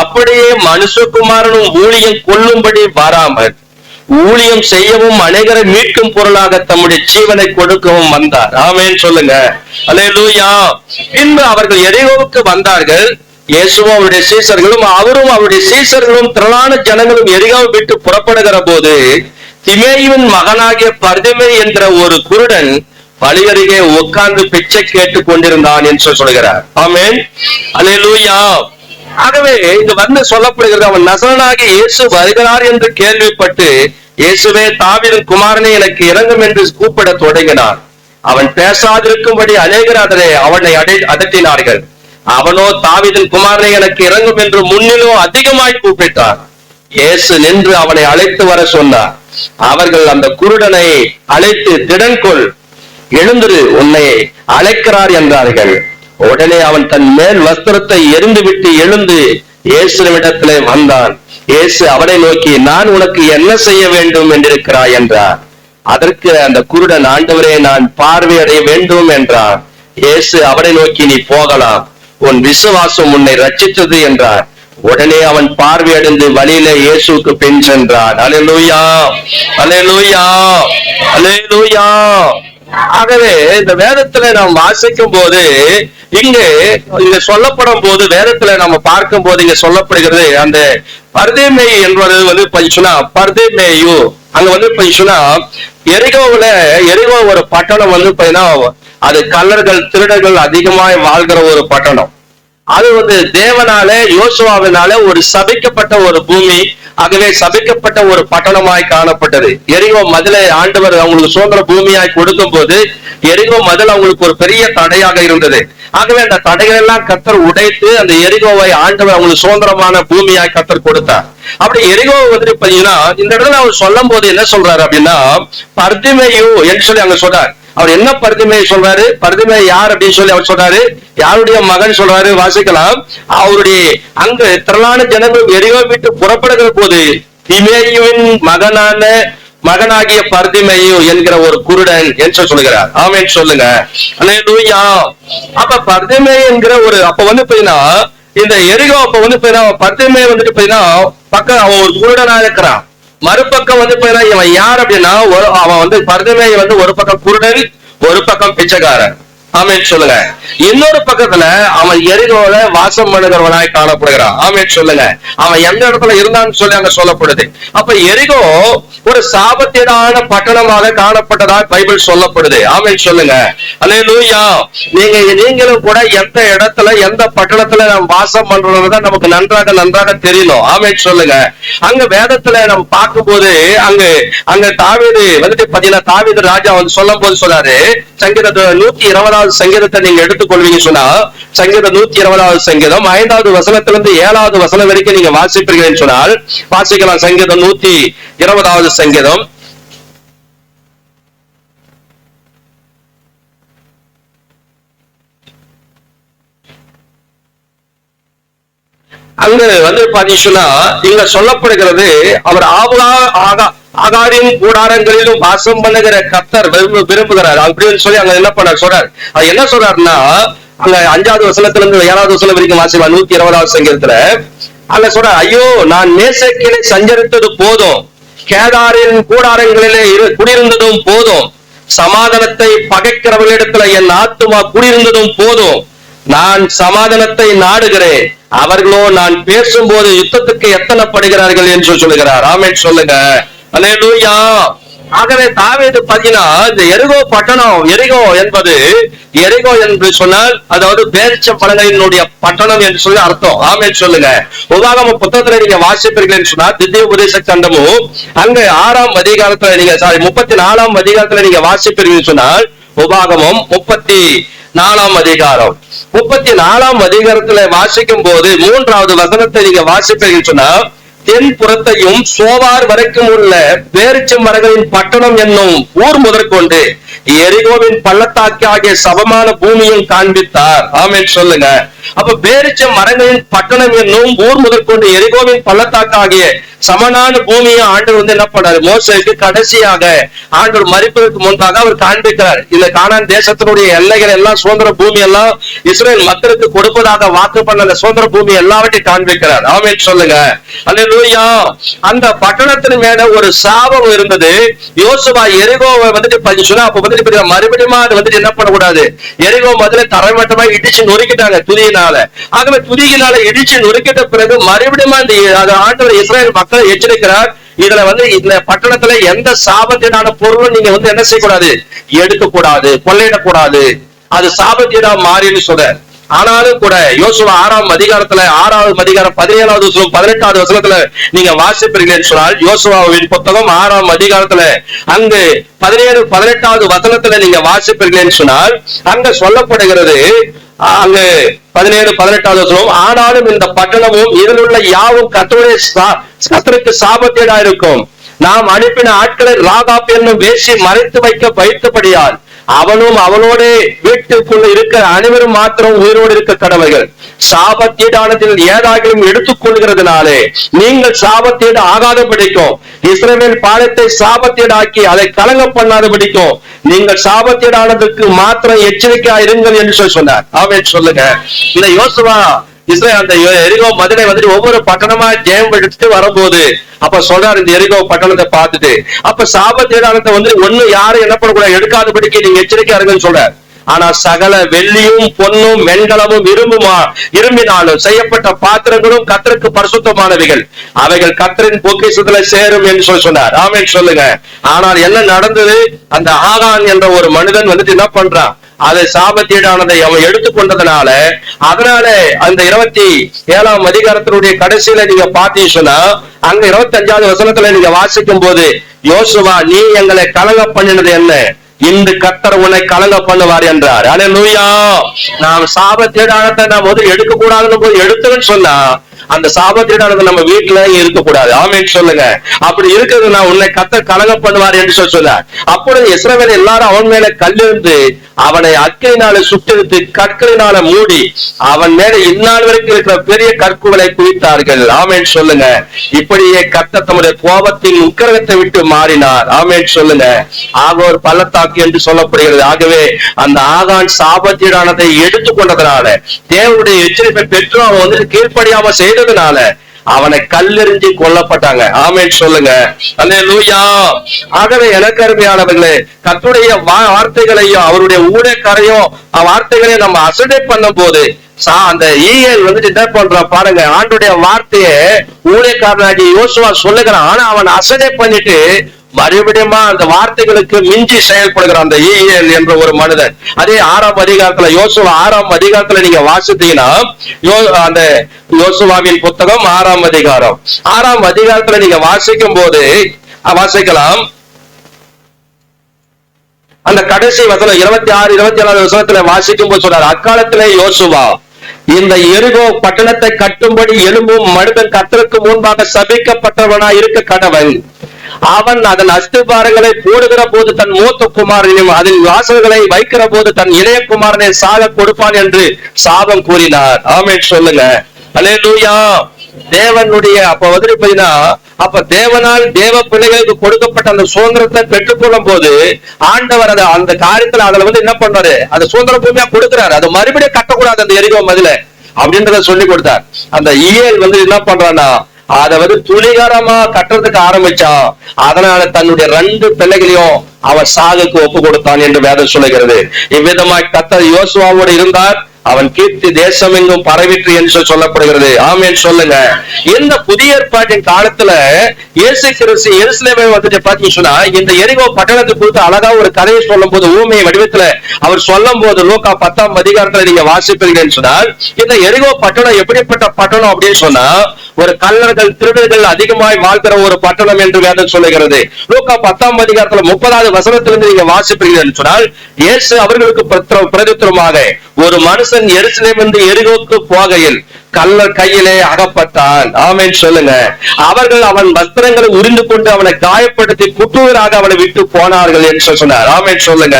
அப்படியே மனுஷகுமாரனும் ஊழியம் கொள்ளும்படி வராமல் ஊழியம் செய்யவும் அநேகரை மீட்கும் பொருளாக தம்முடைய ஜீவனை கொடுக்கவும் வந்தார். ஆமென் சொல்லுங்க. அல்லேலூயா. பின்பு அவர்கள் எரிகோவுக்கு வந்தார்கள். இயேசுவும் அவருடைய சீசர்களும் அவரும் அவருடைய சீசர்களும் திரளான ஜனங்களும் எரிகோவை விட்டு புறப்படுகிற போது திமேயுவின் மகனாகிய பர்திமேயு என்ற ஒரு குருடன் வழியருகே உட்கார்ந்து பிச்சை கேட்டுக் கொண்டிருந்தான் என்று சொல்கிறார். ஆமென், அல்லேலூயா. ஆகவே இங்க வந்து சொல்லப்படுகிறது, அவன் நசரனாகி இயேசு வருகிறார் என்று கேள்விப்பட்டு இயேசுவே தாவீதின் குமாரனே எனக்கு இறங்கும் என்று கூப்பிட தொடங்கினான். அவன் பேசாதிருக்கும்படி அநேகர் அவனை அதட்டினார்கள். அவனோ தாவீதின் குமாரனே எனக்கு இறங்கும் என்று முன்னிலும் அதிகமாய் கூப்பிட்டார். இயேசு நின்று அவனை அழைத்து வர சொன்னார். அவர்கள் அந்த குருடனை அழைத்து, திடன் கொள், எழுந்திரு, உன்னை அழைக்கிறார் என்றார்கள். உடனே அவன் தன் மேல் வஸ்திரத்தை எரிந்து விட்டு எழுந்து இயேசுவிடத்திலே வந்தான். இயேசு அவனை நோக்கி, நான் உனக்கு என்ன செய்ய வேண்டும் என்றிருக்கிறாய் என்றார். அதற்கு அந்த குருடன், ஆண்டவரே, நான் பார்வையடைய வேண்டும் என்றான். இயேசு அவனை நோக்கி, நீ போகலாம், உன் விசுவாசம் உன்னை ரட்சித்தது என்றார். உடனே அவன் பார்வையடைந்து வழியில இயேசுக்கு பின் சென்றான். அல்லேலூயா, அல்லேலூயா, அல்லேலூயா. ஆகவே இந்த வேதத்துல நாம் வாசிக்கும் போது இங்க சொல்லப்படும் போது, வேதத்துல நம்ம பார்க்கும் போது இங்க சொல்லப்படுகிறது, அந்த பர்தேமே என்பது சொன்னா பர்தேமேயு அங்க சொன்னா எரிகோ ஒரு பட்டணம் அது கள்ளர்கள் திருடர்கள் அதிகமாய் வாழ்கிற ஒரு பட்டணம். அது தேவனால யோசுவாவினால ஒரு சபிக்கப்பட்ட ஒரு பூமி, ஆகவே சபிக்கப்பட்ட ஒரு பட்டணமாய் காணப்பட்டது. எரிகோ மதிலை ஆண்டவர் அவங்களுக்கு சுதந்திர பூமியாய் கொடுக்கும் போது எரிகோ மதில் அவங்களுக்கு ஒரு பெரிய தடையாக இருந்தது. ஆகவே அந்த தடைகள் எல்லாம் கர்த்தர் உடைத்து அந்த எரிகோவை ஆண்டவர் அவங்களுக்கு சுதந்திரமான பூமியாய் கர்த்தர் கொடுத்தார். அப்படி எரிகோ பாத்தீங்கன்னா இந்த இடத்துல அவர் சொல்லும் போது என்ன சொல்றாரு அப்படின்னா, பர்திமேயு என்று சொல்லி அங்க சொல்றாரு. அவர் என்ன பர்திமேயு சொல்றாரு? பர்திமேயு யார் அப்படின்னு சொல்லி அவர் சொல்றாரு, யாருடைய மகன் சொல்றாரு, வாசிக்கலாம். அவருடைய அங்கு திரளான ஜனங்கள் எரிகோ விட்டு புறப்படுகிற போது திமேயுவின் மகனாகிய பர்திமேயு என்கிற ஒரு குருடன் என்று சொல்லுகிறார். ஆமென் சொல்லுங்க. அல்லேலூயா. அப்ப பர்திமேயு என்கிற ஒரு அப்ப பாத்தீங்கன்னா இந்த எரிகோ அப்ப பர்திமேயு பாத்தீங்கன்னா பக்கம் அவன் ஒரு குருடனா இருக்கிறான். மறுபக்கம் இவன் யார் அப்படின்னா அவன் பர்திமேயு ஒரு பக்கம் குருடன், ஒரு பக்கம் பிச்சைக்காரன். ஆமென் சொல்லுங்க. இன்னொரு பக்கத்துல அவன் எரிகோல வாசம் பண்ணுகிறவனாய் காணப்படுகிறான். ஆமென் சொல்லுங்க. அவன் எந்த இடத்துல இருந்தான்னு சொல்லி அங்க சொல்லப்படுது. அப்ப எரிகோ ஒரு சாபத்தீடான பட்டணமாக காணப்பட்டதா பைபிள் சொல்லப்படுது. ஆமென் சொல்லுங்க. அல்லேலூயா. நீங்களும் கூட எந்த இடத்துல எந்த பட்டணத்துல நாம் வாசம் பண்றோம்தான் நமக்கு நன்றாக தெரியணும். ஆமென் சொல்லுங்க. அங்க வேதத்துல நம்ம பார்க்கும்போது அங்க தாவீது பாத்தீங்கன்னா தாவீது ராஜா சொல்லும் போது சொல்றாரு, சங்கீத 120 சங்கீதத்தை நீங்க எடுத்துக்கொள்வீங்க சொன்னா, சங்கீதம் 120 சங்கீதம் 5வது வசனத்திலிருந்து 7வது வசனம் வரைக்கும் நீங்க வாசிப்பீர்கள் சொன்னால் வாசிக்கலாம். சங்கீதம் 120 சங்கீதம் அங்க பாத்தீங்கன்னா இங்க சொல்லப்படுகிறது, அவர் ஆகாரின் கூடாரங்களிலும் வாசம் பண்ணுகிற கர்த்தர் விரும்புகிறார் அப்படின்னு சொல்லி அங்க என்ன பண்ண சொல்றாரு. அது என்ன சொல்றாருன்னா, அங்க 5வது வசனத்திலிருந்து 7வது வசனம் வரைக்கும் வாசிக்கலாம். 120 சங்கீதத்துல அங்க சொல்ற, ஐயோ நான் மேசேக்கிலே சஞ்சரித்தது போதும், கேதாரின் கூடாரங்களிலே குடியிருந்ததும் போதும், சமாதானத்தை பகைக்கிறவர்களிடத்துல என் ஆத்துமா குடியிருந்ததும் போதும், நான் சமாதானத்தை நாடுகிறேன், அவர்களோ நான் பேசும்போது யுத்தத்துக்கு எத்தனைப்படுகிறார்கள் என்று சொல்லுகிறார். ஆமென் சொல்லுங்க. அல்லேலூயா. ஆகவே தாவீது பாத்தீங்கன்னா இந்த எரிகோ பட்டணம், எரிகோ என்று சொன்னால் அதாவது பேரிச்சம் பழங்களினுடைய பட்டணம் என்று சொல்லி அர்த்தம். ஆமென் சொல்லுங்க. உபாகம புத்தகத்துல நீங்க வாசிப்பீர்கள் சொன்னா திவ்ய உபதேச கண்டமும் அங்க 6ஆம் அதிகாரத்துல நீங்க 34ஆம் அதிகாரத்துல நீங்க வாசிப்பீர்கள் சொன்னால் உபாகமம் 34ஆம் அதிகாரம் 34ஆம் அதிகாரத்துல வாசிக்கும் போது 3வது வசனத்தை நீங்க வாசிப்பீர்கள் சொன்னா, தென் புறத்தையும் சோவார் வரைக்கும் உள்ள பேரிச்ச மரங்களின் பட்டணம் என்னும் ஊர் முதற்கொண்டு எரிகோவின் பள்ளத்தாக்கு ஆகிய சமமான பூமியும் காண்பித்தார். ஆமென் சொல்லுங்க. அப்ப பேரிச்ச மரங்களின் பட்டணம் என்னும் ஊர் முதற்கொண்டு எரிகோவின் பள்ளத்தாக்கு ஆகிய சமனான பூமியை ஆண்டவர் என்ன பண்ணாரு, மோசேக்கு கடைசியாக ஆண்டவர் மரிப்பதற்கு முன்பாக அவர் காண்பிக்கிறார். இந்த கானான் தேசத்தினுடைய எல்லைகள் எல்லாம் சுதந்திர பூமி எல்லாம் இஸ்ரேல் மக்களுக்கு கொடுப்பதாக வாக்கு பண்ண அந்த சுதந்திர பூமி எல்லாவற்றையும் காண்பிக்கிறார். ஆமென் சொல்லுங்க. அல்லேலூயா. அந்த பட்டணத்தின் மேல ஒரு சாபம் இருந்தது. யோசுவா எரிகோவை சொன்னா அப்ப மறுபடியும் அது என்ன பண்ணக்கூடாது, எரிகோ முதல்ல தரைமட்டமா இடிச்சு நொறுக்கிட்டாங்க துதியினால. ஆகவே துதியினால இடிச்சு நொறுக்கிட்ட பிறகு மறுபடியும் அந்த ஆண்டவர் இஸ்ரேல் மக்களை எச்சரிக்கிறார், இதுல இந்த பட்டணத்துல எந்த சாபத்தினான பொருளும் நீங்க என்ன செய்யக்கூடாது, எடுக்கக்கூடாது, கொள்ளையிடக்கூடாது, அது சாபத்தீடா மாறின்னு சொல்ற. ஆனாலும் கூட யோசுவா 6ஆம் அதிகாரத்துல 6வது அதிகாரம் 17வது வசனம் 18வது வசனத்துல நீங்க வாசிப்பீர்கள் சொன்னால், யோசுவாவின் புத்தகம் 6ஆம் அதிகாரத்துல அங்கு 17 18வது வசனத்துல நீங்க வாசிப்பீர்கள் சொன்னால் அங்க சொல்லப்படுகிறது, அங்கு 17 18வது வசனம், ஆனாலும் இந்த பட்டணமும் இதில் உள்ள யாவும் கர்த்தருக்கு சாபத்தீடா இருக்கும், நாம் அனுப்பின ஆட்களை ராகாப் என்னும் வேசி மறைத்து வைத்தபடியால் அவனும் அவனோட வீட்டுக்குள்ள இருக்கிற அனைவரும் மாத்திரம் உயிரோடு இருக்க கடவைகள். சாபத்தீடானதில் ஏதாகிலும் எடுத்துக்கொள்கிறதுனாலே நீங்கள் சாபத்தீடு ஆகாத பிடிக்கும். இஸ்ரவேல் பாலத்தை சாபத்தீடாக்கி அதை கலங்க பண்ணாத பிடிக்கும். நீங்கள் சாபத்தீடானதுக்கு மாத்திரம் எச்சரிக்கையா இருங்கள் என்று சொன்னார். ஆமென் சொல்லுங்க. இந்த யோசுவா அந்த எரிகோ மதுரை வந்துட்டு ஒவ்வொரு பட்டணமா ஜெயம் எடுத்துட்டு வரும்போது அப்ப சொல்றாரு இந்த எரிகோ பட்டணத்தை பார்த்துட்டு, அப்ப சாபத்தீடானத்தை வந்து ஒண்ணு யாரும் என்ன பண்ணக்கூடாது, எடுக்காதபடிக்கு நீங்க எச்சரிக்கையா இருங்கன்னு சொல்றாரு. ஆனா சகல வெள்ளியும் பொன்னும் வெண்கலமும் இரும்பினாலும் செய்யப்பட்ட பாத்திரங்களும் கர்த்தருக்கு பரிசுத்தமானவைகள், அவைகள் கர்த்தரின் பொக்கிஷத்துல சேரும் என்று சொன்னார். ஆமென் சொல்லுங்க. ஆனால் என்ன நடந்தது, அந்த ஆகான் என்ற ஒரு மனிதன் வந்துட்டு என்ன பண்றான், அதை சாபத்தீடானதை அவன் எடுத்துக்கொண்டதுனால, அதனால அந்த 27ஆம் அதிகாரத்தினுடைய கடைசியில நீங்க பாத்தீங்கன்னா அங்க 25வது வசனத்துல நீங்க வாசிக்கும் போது, யோசுவா நீ எங்களை கலங்க பண்ணினது என்ன, இந்த கர்த்தர் உன்னை கலங்க பண்ணுவார் என்றார். அல்லேலூயா. நாம் சாபத்தீடானத்தை நாம் முதல் எடுக்க கூடாதுன்னு போது எடுத்துன்னு சொன்னா அந்த சாபத்தீடானது நம்ம வீட்டுல இருக்கக்கூடாது. ஆமென் சொல்லுங்க. அப்படி இருக்கிறது நான் உன்னை கர்த்தர் கலங்க பண்ணுவார் என்று சொன்னார். அப்பொழுது இஸ்ரவேல் எல்லாரும் அவன் மேல கல்லிருந்து அவனை அக்கினினால சுட்டெடுத்து கற்களினால மூடி அவன் மேல இந்நாள் வரைக்கும் இருக்கிற பெரிய கற்குகளை குவித்தார்கள். ஆமென் சொல்லுங்க. இப்படியே கர்த்தர் தம்முடைய கோபத்தின் உக்கிரகத்தை விட்டு மாறினார். ஆமென் சொல்லுங்க. ஆகோர் பள்ளத்தாக்கு என்று சொல்லப்படுகிறது. ஆகவே அந்த ஆகான் சாபத்தீடானதை எடுத்துக்கொண்டதுனால, தேவனுடைய எச்சரிப்பை பெற்று அவன் வந்து கீழ்ப்படியாம செய்ததுனால அவனை கல்லெறிஞ்சி கொல்லப்பட்டாங்க. ஆமென் சொல்லுங்க. அல்லேலூயா. ஆகவே எனக்கு அருமையானவர்களே, கர்த்தருடைய வார்த்தைகளையும் அவருடைய ஊழியக்காரையும் வார்த்தைகளையும் நம்ம அசட்டை பண்ணும் போது அந்த ஈயல் வந்துட்டு என்ன பண்ற பாருங்க, ஆண்டுடைய வார்த்தையை ஊழியக்காரனாகி யோசுவா சொல்லுகிறான். ஆனா அவன் அசட்டை பண்ணிட்டு மறுபடியும் அந்த வார்த்தைகளுக்கு மிஞ்சி செயல்படுகிற அந்த ஈயல் என்ற ஒரு மனிதன். அதே 6ஆம் அதிகாரத்துல, யோசுவா 6ஆம் அதிகாரத்துல நீங்க வாசித்தீங்கன்னா, அந்த யோசுவாவின் புத்தகம் 6ஆம் அதிகாரம் 6ஆம் அதிகாரத்துல நீங்க வாசிக்கும் போது வாசிக்கலாம். அந்த கடைசி வசனம் 26, 27 வசனத்துல வாசிக்கும் போது சொல்றாரு, அக்காலத்திலே யோசுவா இந்த எரிகோ பட்டணத்தை கட்டும்படி எலும்பும் மனிதன் கர்த்தருக்கு முன்பாக சபிக்கப்பட்டவனா இருக்க கடவன். அவன் அதன் அஸ்திபாரங்களை போடுகிற போது தன் மூத்த குமாரனையும் அதன் வாசல்களை வைக்கிற போது தன் இளைய குமாரனை சாக கொடுப்பான் என்று சாபம் கூறினார். ஆமென் சொல்லுங்க. அல்லேலூயா. தேவனுடைய அப்ப வந்து அப்ப தேவனால் தேவ பிள்ளைகளுக்கு கொடுக்கப்பட்ட அந்த சுதந்திரத்தை பெற்றுக்கொள்ளும் போது ஆண்டவர் அந்த காரியத்துல அதுல வந்து என்ன பண்றாரு, அந்த சுதந்திர பூமியா கொடுக்கிறாரு. அது மறுபடியும் கட்டக்கூடாது அந்த எரிகோ மதில அப்படின்றத சொல்லி கொடுத்தார். அந்த ஈயல் வந்து என்ன பண்றான்னா அதை வந்து துணிகரமா கட்டுறதுக்கு ஆரம்பிச்சான். அதனால தன்னுடைய 2 பிள்ளைகளையும் அவன் சாகுக்கு ஒப்பு கொடுத்தான் என்று வேதம் சொல்லுகிறது. இவ்விதமாய் கர்த்தர் யோசுவாவோடு இருந்தார். அவன் கீர்த்தி தேசம் எங்கும் பரவிற்று என்று சொல்லப்படுகிறது. ஆமென் சொல்லுங்க. இந்த புதிய ஏற்பாட்டின் காலத்துல இயேசு கிறிஸ்து எருசலேமை வந்துட்டு பாத்தீங்கன்னா இந்த எரிகோ பட்டணத்தை குறித்து அழகா ஒரு கதையை சொல்லும் போது ஊமைய வடிவத்துல அவர் சொல்லும் போது லூக்கா 10ஆம் அதிகாரத்துல நீங்க வாசிப்பீங்கன்னு சொன்னால், இந்த எரிகோ பட்டணம் எப்படிப்பட்ட பட்டணம் அப்படின்னு சொன்னா ஒரு கள்ளர்கள் திருடர்கள் அதிகமாய் வாழ்கிற ஒரு பட்டணம் என்று வேதம் சொல்லுகிறது. லூக்கா 10ஆம் அதிகாரத்துல 30வது வசனத்திலிருந்து நீங்க வாசிப்பீங்கன்னு சொன்னால், இயேசு அவர்களுக்கு பிரதித்திரமாக ஒரு மனுஷன் எருசலேமிலிருந்து எரிகோக்கு போகையில் கள்ளர் கையிலே அகப்பட்டான். ஆமென் சொல்லுங்க. அவர்கள் அவன் வஸ்திரங்களை உரிந்து கொண்டு அவனை காயப்படுத்தி குற்றூராக அவனை விட்டு போனார்கள் என்று சொன்னார். ஆமென் சொல்லுங்க.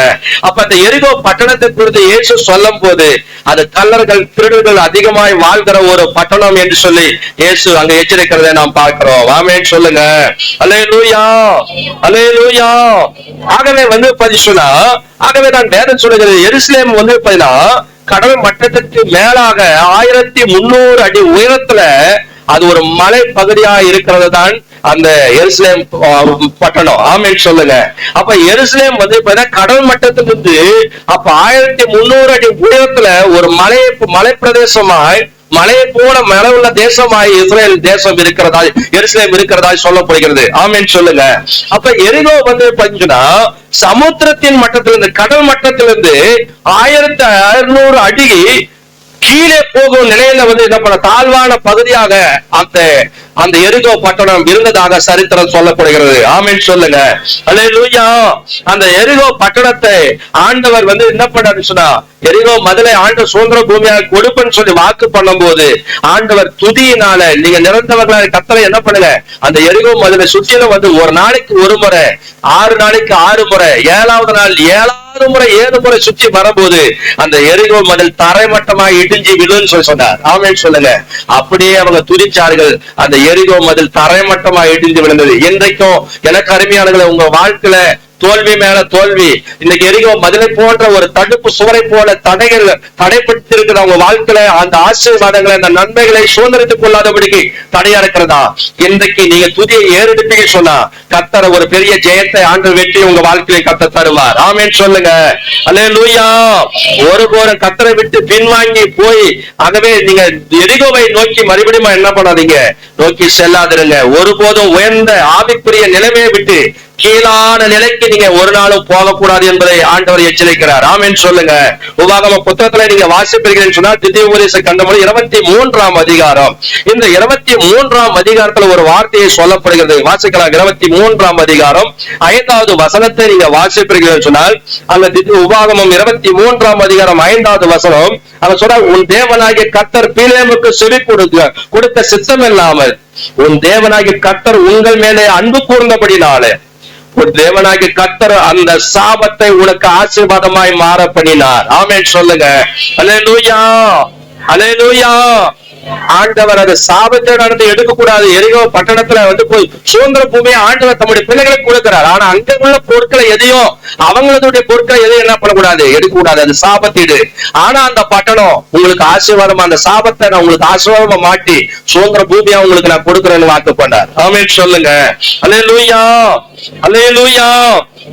அப்ப அந்த எரிகோ பட்டணத்தை குறித்து இயேசு சொல்லும் போது அது கள்ளர்கள் திருடர்கள் அதிகமாய் வாழ்கிற ஒரு பட்டணம் என்று சொல்லி இயேசு அங்க எச்சரிக்கிறதை நாம் பார்க்கிறோம். ஆமென் சொல்லுங்க. அல்லேலூயா. அல்லேலூயா. ஆகவே வந்து பதிச்சுனா ஆகவே தான் வேதம் சொல்லுகிறது, எருசலேம் வந்து கடல் மட்டத்திற்கு மேலாக 1300 அடி உயரத்துல அது ஒரு மலை பகுதியா இருக்கிறது தான் அந்த எருசலேம் பட்டணம். ஆமென் சொல்லுங்க. அப்ப எருசலேம் வந்து கடல் மட்டத்திலிருந்து அப்ப 1300 அடி உயரத்துல ஒரு மலை பிரதேசமாய் மலையை போல மழை உள்ள தேசமாய் இஸ்ரேல் தேசம் இருக்கிறதா எருசலேம் இருக்கிறதா சொல்லப்படுகிறது. ஆமென் சொல்லுங்க. அப்ப எரிகோ வந்து பாத்தீங்கன்னா சமுத்திரத்தின் மட்டத்திலிருந்து கடல் மட்டத்திலிருந்து 1600 அடி கீழே போகும் நிலையில வந்து என்ன பண்ண தாழ்வான பகுதியாக அந்த அந்த எரிகோ பட்டணம் இருந்ததாக சரித்திரம் சொல்லப்படுகிறது. ஆமென் சொல்லுங்க. அல்லேலூயா. அந்த எரிகோ பட்டணத்தை ஆண்டவர் என்ன பண்ணாரு சொன்னா, எரிகோ மதுரை ஆண்டு சுதந்திர பூமியாக கொடுப்பேன்னு சொல்லி வாக்கு பண்ணும் போது ஆண்டவர் துதியினால நீங்க நிறந்தவர்களாக கர்த்தரை என்ன பண்ணுங்க, அந்த எரிகோ மதுரை சுற்றிலும் ஒரு நாளைக்கு ஒரு முறை, 6 நாளைக்கு 6 முறை, 7வது நாள் 7 முறை 7 முறை சுற்றி வரும்போது அந்த எரிகோ மதில் தரைமட்டமாக இடிஞ்சு விழுன்னு சொல்லி சொன்னார். ஆமென் சொல்லுங்க. அப்படியே அவங்க துதிச்சார்கள். அந்த எரிகோ மதில் தரைமட்டமாக இடிஞ்சு விழுந்தது. இன்றைக்கும் எனக்கு அருமையானவர்களே, உங்க வாழ்க்கையில தோல்வி மேல தோல்வி, இன்னைக்கு எரிகோ மதிலை போன்ற ஒரு தடுப்பு சுவரை போல தடைப்பட்டு இருக்கிற உங்க வாழ்க்கையில அந்த ஆசீர்வாதங்களை, அந்த நன்மைகளை சுதந்திரத்துக் கொள்ளாதபடிக்கு தடையா இருக்கிறதா? இன்றைக்கு நீங்க துதியை ஏறெடுப்பீங்க சொன்னா கர்த்தர் ஒரு பெரிய ஜெயத்தை ஆண்டு வெற்றி உங்க வாழ்க்கையை கர்த்தர் தருவார். ஆமென் சொல்லுங்க. அல்லேலூயா. ஒருபோதும் கர்த்தரை விட்டு பின்வாங்கி போய் ஆகவே நீங்க எரிகோவை நோக்கி மறுபடியும் என்ன பண்ணாதீங்க, நோக்கி செல்லாதிருங்க. ஒருபோதும் உயர்ந்த ஆவிக்குரிய நிலைமையை விட்டு கீழான நிலைக்கு நீங்க ஒரு நாளும் போகக்கூடாது என்பதை ஆண்டவர் எச்சரிக்கிறார். ஆமென் சொல்லுங்க. உபாகம புத்தகத்துல நீங்க வாசிப்பீர்கள் சொன்னால் திவ்யோபதேச கண்டமொழி 23ஆம் அதிகாரம். இந்த 23ஆம் அதிகாரத்துல ஒரு வார்த்தையை சொல்லப்படுகிறது. வாசிக்கலாம். 23ஆம் அதிகாரம் 5வது வசனத்தை நீங்க வாசிப்பீர்கள் சொன்னால் அந்த உபாகமம் 23ஆம் அதிகாரம் 5வது வசனம் அங்க சொன்னால், உன் தேவனாகிய கர்த்தர் பிலேமுக்கு செவி கொடுத்த சித்தம் இல்லாமல் உன் தேவனாகிய கர்த்தர் உங்கள் மேலே அன்பு கூர்ந்தபடினாலே ஒரு தேவனாகிய கர்த்தர் அந்த சாபத்தை உனக்கு ஆசீர்வாதமாய் மாற பண்ணினார். ஆமென் சொல்லுங்க. அல்லேலூயா. அல்லேலூயா. ஆண்டவர் அது சாபத்தை நடந்து எடுக்க கூடாது. எரிகோ பட்டணத்துல போய் சுதந்திர பூமியை ஆண்டவர் தம்முடைய பிள்ளைகளுக்கு கொடுக்கிறார். ஆனா அங்க உள்ள பொருட்களை எதையும் அவங்களுடைய பொருட்களை எதையும் என்ன பண்ணக்கூடாது, எடுக்க கூடாது. அது சாபத்தீடு. ஆனா அந்த பட்டணம் உங்களுக்கு ஆசீர்வாதமா, அந்த சாபத்தை நான் உங்களுக்கு ஆசீர்வாதமா மாட்டி சுதந்திர பூமியா உங்களுக்கு நான் கொடுக்கிறேன்னு வாக்கு பண்ணார். ஆமென் சொல்லுங்க. அல்லேலூயா. அல்லேலூயா.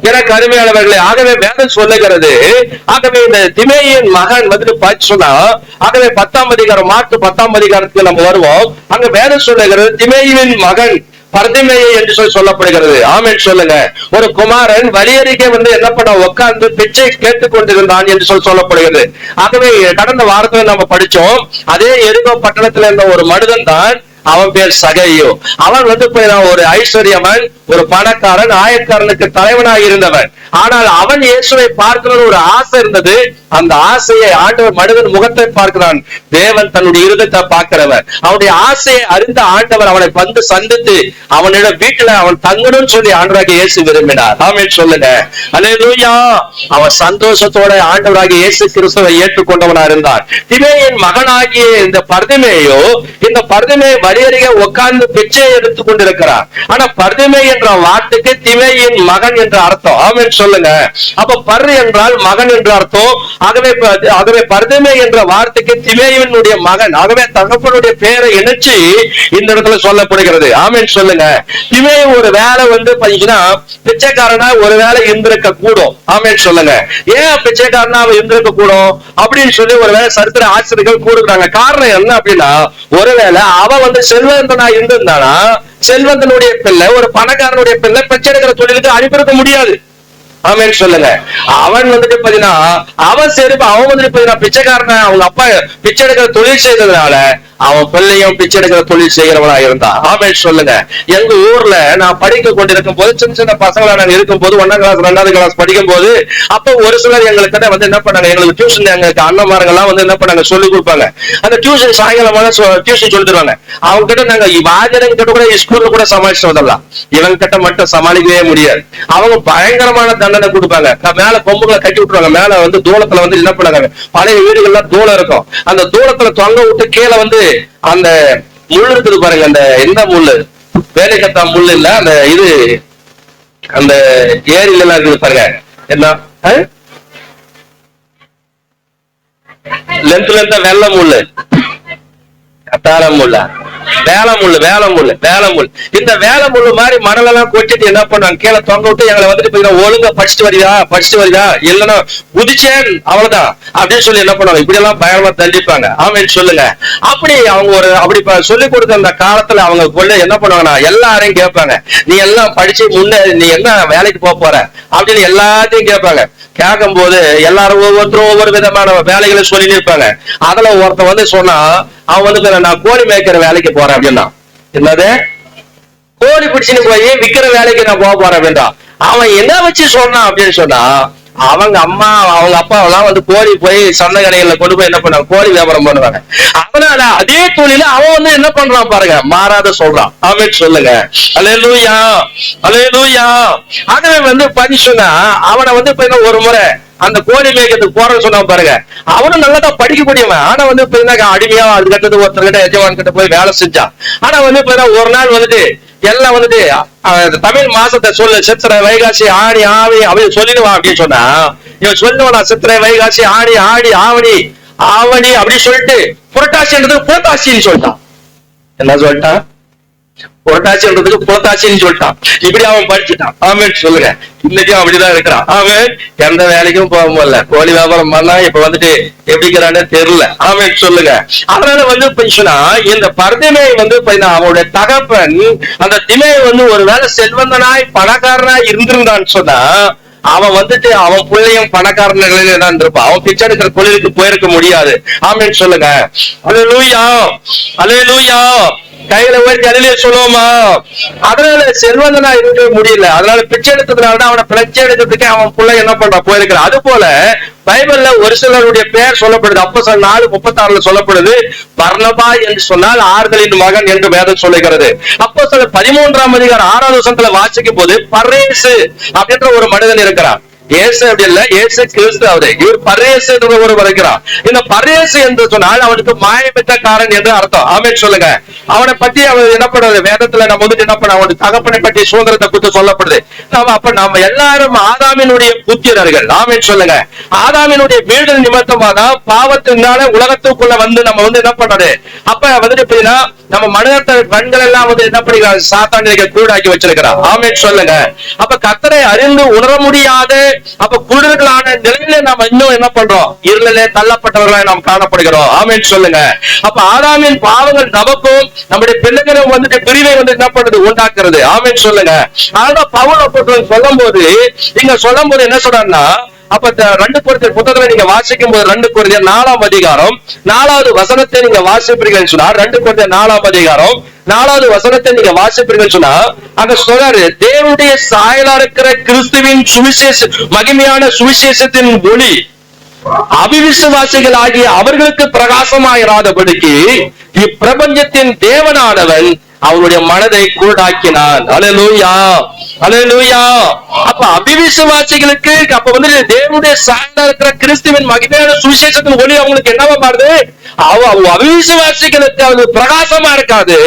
எனக்கு அருமையானவர்களே, ஆகவே வேதம் சொல்லுகிறது, ஆகவே இந்த திமேயின் மகன் பார்த்து சொன்னா, ஆகவே 10ஆம் அதிகாரம் மார்க் 10ஆம் அதிகாரத்துக்கு நம்ம வருவோம். அங்க வேதம் சொல்லுகிறது திமேயின் மகன் பர்திமேயை என்று சொல்லப்படுகிறது. ஆமென் சொல்லுங்க. ஒரு குமாரன் வழியருகே என்ன பண்ண உட்கார்ந்து பிச்சை கேட்டுக் கொண்டிருந்தான் என்று சொல்லப்படுகிறது. ஆகவே கடந்த வாரத்துல நம்ம படிச்சோம், அதே எரிகோ பட்டணத்துல இருந்த ஒரு மனிதன் தான், அவன் பேர் சகையோ. அவன் ஒரு ஐஸ்வர்யவன், ஒரு பணக்காரன், ஆயக்காரனுக்கு தலைவனாக இருந்தவன். ஆனால் அவன் இயேசுவை பார்க்கணும்னு ஒரு ஆசை இருந்தது. அந்த ஆசையை ஆண்டவர் மனிதன் முகத்தை பார்க்கிறான், தேவன் தன்னுடைய இருதயத்தை பார்க்கிறவர். அவனுடைய ஆசையை அறிந்த ஆண்டவர் அவனை சந்தித்து அவனிடம் வீட்டுல அவன் தங்கணும்னு சொல்லி ஆண்டவராகிய இயேசு விரும்பினார். ஆமென் சொல்லுங்க. அல்லேலூயா. அவன் சந்தோஷத்தோட ஆண்டவராகிய இயேசு கிறிஸ்துவை ஏற்றுக்கொண்டவனா இருந்தான். திமேயின் மகனாகிய இந்த பர்திமேயோ, இந்த பர்திமேயை வழியருகே உட்கார்ந்து பிச்சை எடுத்துக் கொண்டிருக்கிறார். ஆனா பர்திமே என்ற வார்த்தைக்கு திமேயின் மகன் என்ற அர்த்தம். ஆமென் சொல்லுங்க. அப்ப பர் என்றால் மகன் என்ற அர்த்தம். ஆகவே பர்திமே என்ற வார்த்தைக்கு திமேயினுடைய மகன், ஆகவே தகப்பனுடைய பெயரை இணைச்சு இந்த இடத்துல சொல்லப்படுகிறது. ஆமென் சொல்லுங்க. திமே ஒரு வேலை பாத்தீங்கன்னா பிச்சைக்காரனா ஒரு வேலை இருந்திருக்க கூடும். ஆமென் சொல்லுங்க. ஏன் பிச்சைக்காரனா அவன் இருந்திருக்க கூடும் அப்படின்னு சொல்லி ஒரு வேலை சரித்திர ஆசிரியர்கள் கூறுகிறாங்க. காரணம் என்ன அப்படின்னா, ஒருவேளை அவன் செல்வந்தனா இருந்திருந்தானா, செல்வந்தனுடைய பிள்ளை ஒரு பணக்காரனுடைய பிள்ளை பிச்சை எடுக்கிற தொழிலுக்கு அனுப்பியிருக்க முடியாது. ஆமென் சொல்லுங்க. அவன் பாத்தீங்கன்னா அவன் சரி அவன் பாத்தீங்கன்னா பிச்சைக்காரன அவங்க அப்பா பிச்சை எடுக்கிற தொழில் செய்ததுனால அவன் பிள்ளையும் பிச்சை எடுக்கிற தொழில் செய்கிறவனா இருந்தான். ஆமென் சொல்லுங்க. எங்க ஊர்ல நான் படிக்க கொண்டிருக்கும் போது சின்ன சின்ன பசங்களா நாங்க இருக்கும் போது 1ஆம் கிளாஸ் 2வது கிளாஸ் படிக்கும் போது அப்ப ஒரு சிலர் எங்களுக்கு என்ன பண்ணாங்க, எங்களுக்கு டியூஷன் எங்களுக்கு அண்ணமாரெல்லாம் என்ன பண்ணாங்க, சொல்லி கொடுப்பாங்க. அந்த டியூஷன் சாயங்காலம் டியூஷன் சொல்லி தருவாங்க. அவங்க கிட்ட நாங்க வாஜரங்க கிட்ட கூட ஸ்கூல்ல கூட சமாளிச்சு வந்துடலாம், இவங்க கிட்ட மட்டும் சமாளிக்கவே முடியாது. அவங்க பயங்கரமான தண்டனை கொடுப்பாங்க. மேல கொம்புகளை கட்டி விட்டுருவாங்க. மேல தூளத்துல என்ன பண்ணாங்க, பழைய வீடுகள்லாம் தூளம் இருக்கும். அந்த தூளத்துல தொங்க விட்டு கீழே அந்த முள் இருக்குது பாருங்க, அந்த எந்த முள்ளு, வேலைக்கத்தா முள் இல்ல, அந்த இது அந்த ஏரியில எல்லாம் இருக்குது பாருங்க, என்ன லென்த்ல இருந்தா வெள்ள முள்ளு, கத்தாழ முள்ள, வேளமுள். இந்த வேளமுள் மாதிரி மணல் எல்லாம் கொட்டிட்டு என்ன பண்ணாங்க, கீழே தொங்க விட்டு எங்களை ஒழுங்கா படிச்சுட்டு வரியா இல்லன்னா குதிச்சேன் அவ்வளவுதான் அப்படின்னு சொல்லி என்ன பண்ணுவாங்க, இப்படி எல்லாம் பயங்கரமா தண்டிப்பாங்க. ஆமென் சொல்லுங்க. அப்படி அவங்க அப்படி சொல்லி கொடுத்த அந்த காலத்துல அவங்க கொள்ள என்ன பண்ணுவாங்கன்னா எல்லாரையும் கேட்பாங்க, நீ எல்லாம் படிச்சு நீ என்ன வேலைக்கு போற அப்படின்னு எல்லாத்தையும் கேட்பாங்க. கேட்கும் போது எல்லாரும் ஒவ்வொருத்தரும் ஒவ்வொரு விதமான வேலைகளை சொல்லி இருப்பாங்க. அதுல ஒருத்தன் சொன்னா அவன் நான் கோழி மேய்க்கிற வேலைக்கு போறேன் அப்படின்னா, என்னது? கோழி பிடிச்சுன்னு போய் விக்கிற வேலைக்கு நான் போக போறேன் அப்படின்றான். அவன் என்ன வச்சு சொன்னான் அப்படின்னு சொன்னா, அவங்க அம்மா அவங்க அப்பாவெல்லாம் வந்து கோழி போய் சந்தை கடைகள்ல கொண்டு போய் என்ன பண்ணாங்க, கோழி வியாபாரம் பண்ணுவாங்க. அதனால அதே தொழில அவன் வந்து என்ன பண்றான் பாருங்க, மாறாத சொல்றான். ஆமென் சொல்லுங்க. அல்லேலூயா, அல்லேலூயா. ஆகவே வந்து பண்ணி சொன்னா அவனை வந்து இப்ப ஒரு முறை அந்த கோழி மேய்க்கிறதுக்கு போறேன்னு சொன்னா பாருங்க, அவனும் நல்லதான் படிக்கக்கூடியவன். ஆனா வந்து இப்ப அடிமையா அது கட்டது ஒருத்தர்கிட்ட எஜமான் கிட்ட போய் வேலை செஞ்சான். ஆனா வந்து இப்ப ஒரு நாள் வந்துட்டு எல்லாம் வந்துட்டு தமிழ் மாசத்தை சொல்லு, சித்திரை வைகாசி ஆடி ஆவி அப்படின்னு சொல்லிடுவான் அப்படின்னு சொன்னா, இவன் சொல்லுவானா சித்திரை வைகாசி ஆடி ஆடி ஆவணி ஆவணி அப்படின்னு சொல்லிட்டு புரட்டாசின்றது புரட்டாசின்னு சொல்லிட்டான். என்ன சொல்லிட்டான்? புரட்டாசின்றதுக்கு புரட்டாசின்னு சொல்லிட்டான். இப்படி அவன் படிச்சுட்டான். ஆமென் சொல்லுங்க. இன்னைக்கும் அப்படிதான் இருக்கிறான். அவன் எந்த வேலைக்கும் போக முடியல, கோழி வியாபாரம் பண்ணா இப்ப வந்துட்டு எப்படிங்கிறானே தெரியல. ஆமென் சொல்லுங்க. அதனால வந்து சொன்னா இந்த பர்திமை வந்து அவனுடைய தகப்பன் அந்த திமை வந்து ஒருவேளை செல்வந்தனாய் பணக்காரனாய் இருந்திருந்தான்னு சொன்னா, அவன் வந்துட்டு அவன் பிள்ளையும் பணக்கார நிலையில தான் இருப்பான். அவன் பிச்சை எடுக்கிற தொழிலுக்கு போயிருக்க முடியாது. ஆமென் சொல்லுங்க. அல்லேலூயா, அல்லேலூயா. கையில உயர்த்தி அலையிலே சொல்லுவோமா? அதனால செல்வந்தனா இருக்க முடியல. அதனால பிச்சை எடுத்ததுனாலதான் அவனை பிச்சை எடுக்கிறதுக்கு அவன் பிள்ளை என்ன பண்றான், போயிருக்கிறான். அது போல பைபிள்ல ஒரு சிலருடைய பெயர் சொல்லப்படுது. அப்போஸ்தலர் 4:36 சொல்லப்படுது, பர்னபா என்று சொன்னால் ஆறுதலின் மகன் என்று வேதம் சொல்லுகிறது. அப்போஸ்தலர் 13ஆம் அதிகாரம் 6வது வசனத்துல வாசிக்கும் போது பர்ரேசு அப்படின்ற ஒரு மனிதன் இருக்கிறான். ஏசு அப்படி இல்ல, ஏசு கிறிஸ்து. அவரு இவர் பர்ரேசு என்று ஒரு வருகிறான். இந்த பர்ரேசு என்று சொன்னால் அவனுக்கு மாயமித்தக்காரன் என்று அர்த்தம். ஆமென் சொல்லுங்க. அவனை பத்தி அவர் என்ன பண்றது, வேதத்துல நம்ம வந்து என்ன பண்ண, அவனுடைய தகப்பனை பற்றி சுதந்திரத்தை குறித்து சொல்லப்படுது. நம்ம எல்லாரும் ஆதாமினுடைய புத்திரர்கள். ஆமென் சொல்லுங்க. ஆதாமினுடைய வீடு நிமித்தமா தான் பாவத்தினால உலகத்துக்குள்ள வந்து நம்ம வந்து என்ன பண்றது, அப்ப வந்துட்டு எப்படின்னா நம்ம மனித கண்கள் எல்லாம் வந்து என்ன பண்ணிக்கிறாங்க, சாத்தானிக கூடாக்கி வச்சிருக்கிறான். ஆமென் சொல்லுங்க. அப்ப கர்த்தரை அறிந்து உணர முடியாத அப்ப குருடர்களான நிலையில நாம இன்னும் என்ன பண்றோம், இருளிலே தள்ளப்பட்டவர்களாய் நாம் காணப்படுகிறோம். ஆமென் சொல்லுங்க. அப்ப ஆதாமின் பாவங்கள் நமக்கும் நம்முடைய பிள்ளைகளும் வந்துட்டு பிரிவை வந்து என்ன பண்ணுது, உண்டாக்குறது. ஆமென் சொல்லுங்க. அதனால பவுல் சொல்லும் போது இங்க சொல்லும் போது என்ன சொல்றாருன்னா, அப்ப 2 கொரிந்தியர் புத்தகத்துல நீங்க வாசிக்கும் போது 2 கொரிந்தியர் 4ஆம் அதிகாரம் 4வது வசனத்தை நீங்க வாசிப்பீர்கள் சொன்னா, 2 கொரிந்தியர் 4ஆம் அதிகாரம் 4வது வசனத்தை நீங்க வாசிப்பீர்கள் சொன்னா, அங்க சொல்றாரு, தேவனுடைய சாயலா இருக்கிற கிறிஸ்துவின் சுவிசேஷ மகிமையான சுவிசேஷத்தின் ஒளி அவிவிசுவாசிகள் ஆகிய அவர்களுக்கு பிரகாசமாயிராதபடிக்கு இப்பிரபஞ்சத்தின் தேவனானவன் அவருடைய மனதை குருடாக்கினான். அல்லேலூயா, அல்லேலூயா. அப்ப அவிவிசுவாசிகளுக்கு அப்ப வந்து தேவனுடைய சாயலா இருக்கிற கிறிஸ்துவின் மகிமையான சுவிசேஷத்தின் ஒளி அவங்களுக்கு என்னவா மாறுது, அவிசுவாசிகளுக்கு அது பிரகாசமா இருக்காது.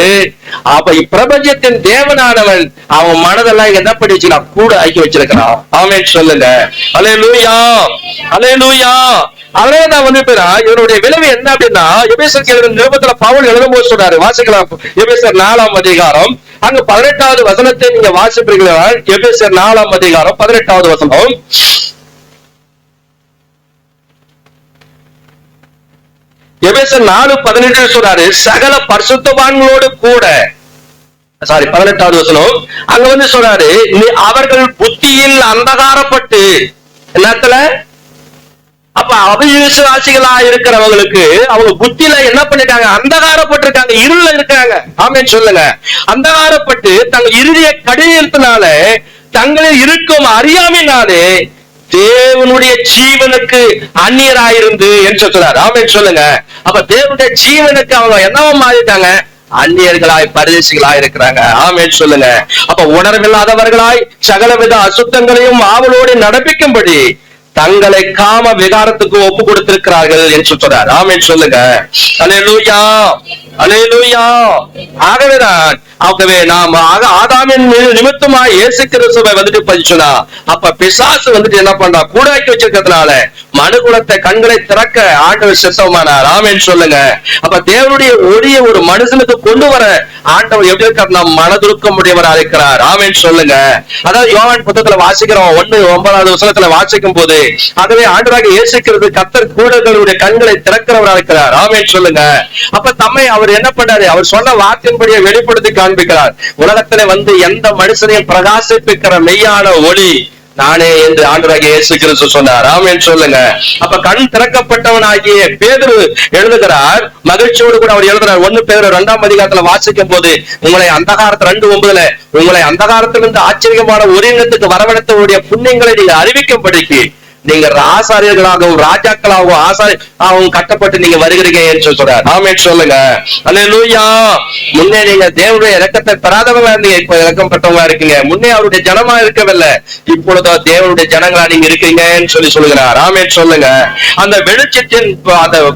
அப்ப இப்பிரபஞ்சத்தின் தேவனானவன் அவன் மனதெல்லாம் என்ன பண்ணி வச்சுக்கிறான், கூட ஆக்கி வச்சிருக்கிறான். ஆமென் சொல்லுங்க. அல்லேலூயா, அல்லேலூயா. அதனாலதான் வந்து இவருடைய விளைவு என்ன அப்படின்னா, எபேசியர் நிருபத்துல பவுல் எழுதும்போது சொல்றாரு, வாசிக்கலாம். எபேசியர் 4ஆம் அதிகாரம் அங்க 18வது வசனத்தை நீங்க வாசிப்பீர்கள். எபேசியர் 4ஆம் அதிகாரம் 18வது வசனம். எபேசியர் 4:18 சொல்றாரு, சகல பரிசுத்தவான்களோடு கூட, 18வது வசனம் அங்க வந்து சொல்றாரு, அவர்கள் புத்தியில் அந்தகாரப்பட்டு, என்னத்துல அப்ப அவிசுவாசிகளா இருக்கிறவங்களுக்கு அவங்க புத்தியில என்ன பண்ணிட்டாங்க, அந்தகாரப்பட்டிருக்காங்க, இருள இருக்காங்க. ஆமென் சொல்லுங்க. அந்தகாரப்பட்டு தங்கள் இறுதிய கடினத்தினால தங்களில் இருக்கும் அறியாமையினாலே தேவனுடைய ஜீவனுக்கு அந்நியராயிருந்து என்று சொல்றார். ஆமென் சொல்லுங்க. அப்ப தேவனுடைய ஜீவனுக்கு அவங்க என்னவா மாறிட்டாங்க, அந்நியர்களாய் பரதேசிகளாய் இருக்கிறாங்க. ஆமென் சொல்லுங்க. அப்ப உணர்வில்லாதவர்களாய் சகலவித அசுத்தங்களையும் ஆவலோடு நடப்பிக்கும்படி தங்களை காம விகாரத்துக்கு ஒப்பு கொடுத்திருக்கிறார்கள் என்று சொல்றார். ஆமென் சொல்லுங்க. அல்லேலூயா, அல்லேலூயா. ஆகவே நாம் ஆதாமின் நிமித்தமாய் இயேசு கிறிஸ்துவை வந்துட்டு பதிச்சுனா, அப்ப பிசாசு வந்துட்டு என்ன பண்றா, கூடாக்கி வச்சிருக்கிறதுனால மனுகுலத்தை கண்களை திறக்க ஆண்டவர் சித்தமானார். ஆமென் சொல்லுங்க. அப்ப தேவனுடைய ஒளியை ஒரு மனுஷனுக்கு கொண்டு வர ஆண்டவர் எப்படி இருக்கார், மனதுருக்க முடியவரா இருக்கிறார். ஆமென் சொல்லுங்க. அதாவது யோவான் புத்தகத்துல வாசிக்கிறோம் 1:9வது வசனத்துல வாசிக்கும் போது, ஆகவே ஆண்டவராக இயேசுக்கிறது கர்த்தர் கூடர்களுடைய கண்களை திறக்கிறவரா இருக்கிறார். ஆமென் சொல்லுங்க. அப்ப தம்மை அவர் என்ன பண்ணாரு, அவர் சொன்ன வார்த்தையின்படியே வெளிப்படுத்தி காண்பிக்கிறார். உலகத்துல வந்து எந்த மனுஷனையும் பிரகாசிப்பிக்கிற மெய்யான ஒளி நானே என்று ஆண்டவராகிய இயேசு கிறிஸ்து சொன்னார். ஆமென் சொல்லுங்க. அப்ப கண் திறக்கப்பட்டவனாகிய பேதுரு எழுதுகிறார், மகிழ்ச்சியோடு கூட அவர் எழுதுறார். 1 பேதுரு 2ஆம் அதிகாரத்துல வாசிக்கும் போது, உங்களை அந்தகாரத்துல 2:9 உங்களை அந்தகாரத்திலிருந்து ஆச்சரியமான ஒருங்கிணத்துக்கு வரவழைத்தவருடைய புண்ணியங்களை நீங்க அறிவிக்கும்படிக்கு நீங்க ஆசாரியர்களாகவும் ராஜாக்களாகவும் ஆசாரியாகவும் கட்டப்பட்டு நீங்க வருகிறீங்க என்று சொல்றார். ஆமென் சொல்லுங்க. அல்லேலூயா. முன்னே நீங்க தேவனுடைய இரக்கத்தை பெறாதவங்களா இருந்தீங்க, இப்ப இரக்கம் பெற்றவங்களா இருக்கீங்க. முன்னே அவருடைய ஜனமா இருக்கவில்லை, இப்பொழுதோ தேவனுடைய ஜனங்களா நீங்க இருக்கீங்கன்னு சொல்லுகிறார். ஆமென் சொல்லுங்க. அந்த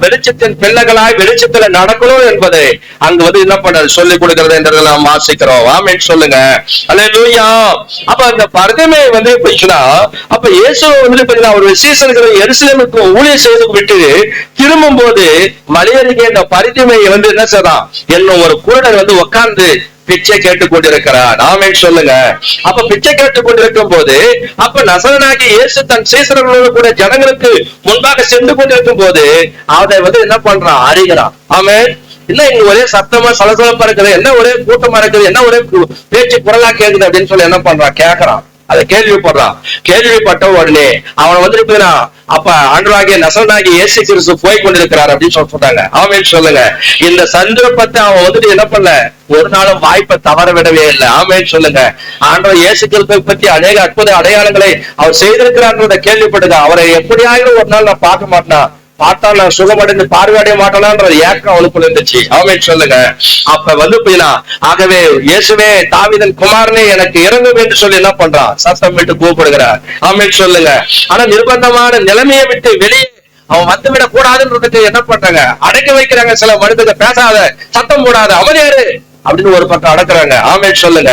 வெளிச்சத்தின் பிள்ளைகளாய் வெளிச்சத்துல நடக்கணும் என்பதை அங்க என்ன பண்றது சொல்லிக் கொடுக்கிறது என்றதை நாம் வாசிக்கிறோம். ஆமென் சொல்லுங்க. அல்லேலூயா. அப்ப அந்த பர்திமை அப்ப இயேசு அவர் சீசர்கள் எருசலேமுக்கு ஊழியர் செய்து விட்டு திரும்பும் போது மலையருகே இந்த பரிதிமையை என்ன செய்தான், என்னும் ஒரு குருடன் உட்கார்ந்து பிச்சை கேட்டுக் கொண்டிருக்கிறார். ஆமென் சொல்லுங்க. அப்ப பிச்சை கேட்டுக் கொண்டிருக்கும் போது அப்ப நசரனாகிய இயேசு தன் சீசர்களோடு கூட ஜனங்களுக்கு முன்பாக சென்று கொண்டிருக்கும் போது அதை என்ன பண்றான், அறிகிறான். ஆமென். என்ன இங்க ஒரே சத்தமா சலசலப்பா இருக்குது, என்ன ஒரே கூட்டமா இருக்குது, என்ன ஒரே பேச்சு குரலா கேக்குது அப்படின்னு சொல்லி என்ன பண்றான், கேட்கறான். அதை கேள்விப்படுறான். கேள்விப்பட்ட உடனே அவன் அப்ப ஆண்டவராகிய நசரனாகிய இயேசு கிறிஸ்து போய் கொண்டிருக்கிறார் அப்படின்னு சொல்றாங்க. ஆமென் சொல்லுங்க. இந்த சந்தர்ப்பத்தை அவன் என்ன பண்ணல, ஒரு நாளும் வாய்ப்பை தவற விடவே இல்லை. ஆமென் சொல்லுங்க. ஆண்டவர் இயேசு கிறிஸ்துவை பற்றி அநேக அற்புத அடையாளங்களை அவர் செய்திருக்கிறார் கேள்விப்படுங்க. அவரை எப்படியாவது ஒரு நாள் நான் பார்க்க மாட்டேன், பார்த்தா நான் சுகமடைந்து பார்வையடைய மாட்டேனான்ற ஏக்கம் அவனுக்குள்ள இருந்துச்சு. ஆமென் சொல்லுங்க. அப்ப ஆகவே இயேசுவே தாவீதின் குமாரனே எனக்கு இறங்கும் என்று சொல்லி என்ன பண்றான், சத்தம் விட்டு கூப்பிடுகிறார். ஆமென் சொல்லுங்க. ஆனா நிர்பந்தமான நிலைமையை விட்டு வெளியே அவன் வந்துவிடக் கூடாதுன்றதுக்கு என்ன பண்றாங்க, அடக்க வைக்கிறாங்க. சில மனிதர்கள் பேசாத, சத்தம் போடாத, அவனேரு அப்படின்னு ஒரு பக்கம் அடக்குறாங்க. ஆமென் சொல்லுங்க.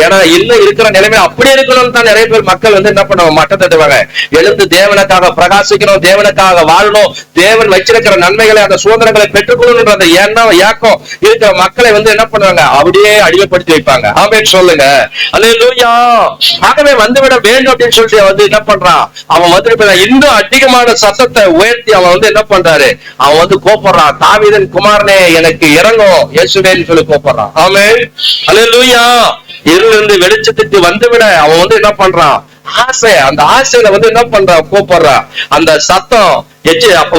ஏன்னா இன்னும் இருக்கிற நிலைமை அப்படி இருக்கணும்னு தான் நிறைய பேர் மக்கள் என்ன பண்ணுவாங்க, மட்டம் தட்டுவாங்க. எழுந்து தேவனுக்காக பிரகாசிக்கணும், தேவனுக்காக வாழணும், தேவன் வச்சிருக்கிற நன்மைகளை அந்த சுதந்திரங்களை பெற்றுக்கொள்ளணும்ன்ற அந்த ஏக்கம் இருக்கிற மக்களை என்ன பண்ணுவாங்க, அப்படியே அடிமைப்படுத்தி வைப்பாங்க. ஆமென் சொல்லுங்க. அல்லேலூயா. ஆகவே வந்துவிட வேண்டும் அப்படின்னு சொல்லிட்டு என்ன பண்றான், அவன் இன்னும் அதிகமான சத்தத்தை உயர்த்தி அவன் என்ன பண்றாரு, அவன் கோப்படுறான். தாவீதின் குமாரனே எனக்கு இறங்கும் இயேசுவேன்னு சொல்லி கோப்படுறான். ஆமென். அல்லேலூயா. இருளிலிருந்து வெளிச்சத்துக்கு வந்துவிட அவன் என்ன பண்றான், ஆசை, அந்த ஆசையில என்ன பண்றான், கூப்பிடுறான். அந்த சத்தம் அப்ப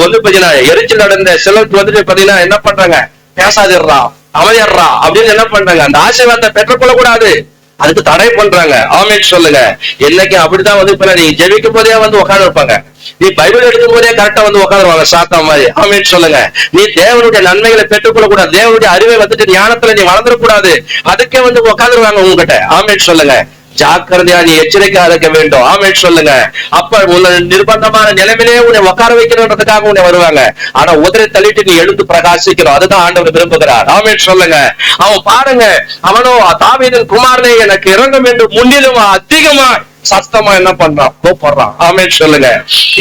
எரிச்சல் நடந்த சிலருக்கு பாத்தீங்கன்னா என்ன பண்றாங்க, பேசாதிடுறா, அமையறா அப்படின்னு என்ன பண்றாங்க, அந்த ஆசீர்வாதத்தை பெற்றுக்கொள்ள கூடாது, அதுக்கு தடை பண்றாங்க. ஆமென் சொல்லுங்க. என்னைக்கு அப்படிதான் இப்ப நீ ஜெபிக்கும் போதே உட்கார்ந்து இருப்பாங்க, நீ பைபிள் எடுக்கும் போதே கரெக்டா உட்காந்துருவாங்க சாத்தா மாதிரி. ஆமென் சொல்லுங்க. நீ தேவனுடைய நன்மைகளை பெற்றுக்கொள்ள கூடாது, தேவனுடைய அறிவை ஞானத்துல நீ வளர்ந்துடக்கூடாது, அதுக்கே உட்காந்துருவாங்க உங்ககிட்ட. ஆமென் சொல்லுங்க. ஜாக்கிரதையா நீ எச்சரிக்கையா இருக்க வேண்டும். ஆமென் சொல்லுங்க. அப்ப உன்னை நிர்பந்தமான நிலைமையிலே உன்னை உட்கார வைக்கணுன்றதுக்காக உன்னை வருவாங்க. ஆனா உதரை தள்ளிட்டு நீ எழுந்து பிரகாசிக்கணும், அதுதான் ஆண்டவர் விரும்புகிறார். ஆமென் சொல்லுங்க. அவன் பாருங்க, அவனோ தாவீதின் குமாரனே எனக்கு இறங்கும் என்று முன்னிலும் அதிகமா சத்தமா என்ன பண்றான், கூப்பிடுறான். ஆமென் சொல்லுங்க.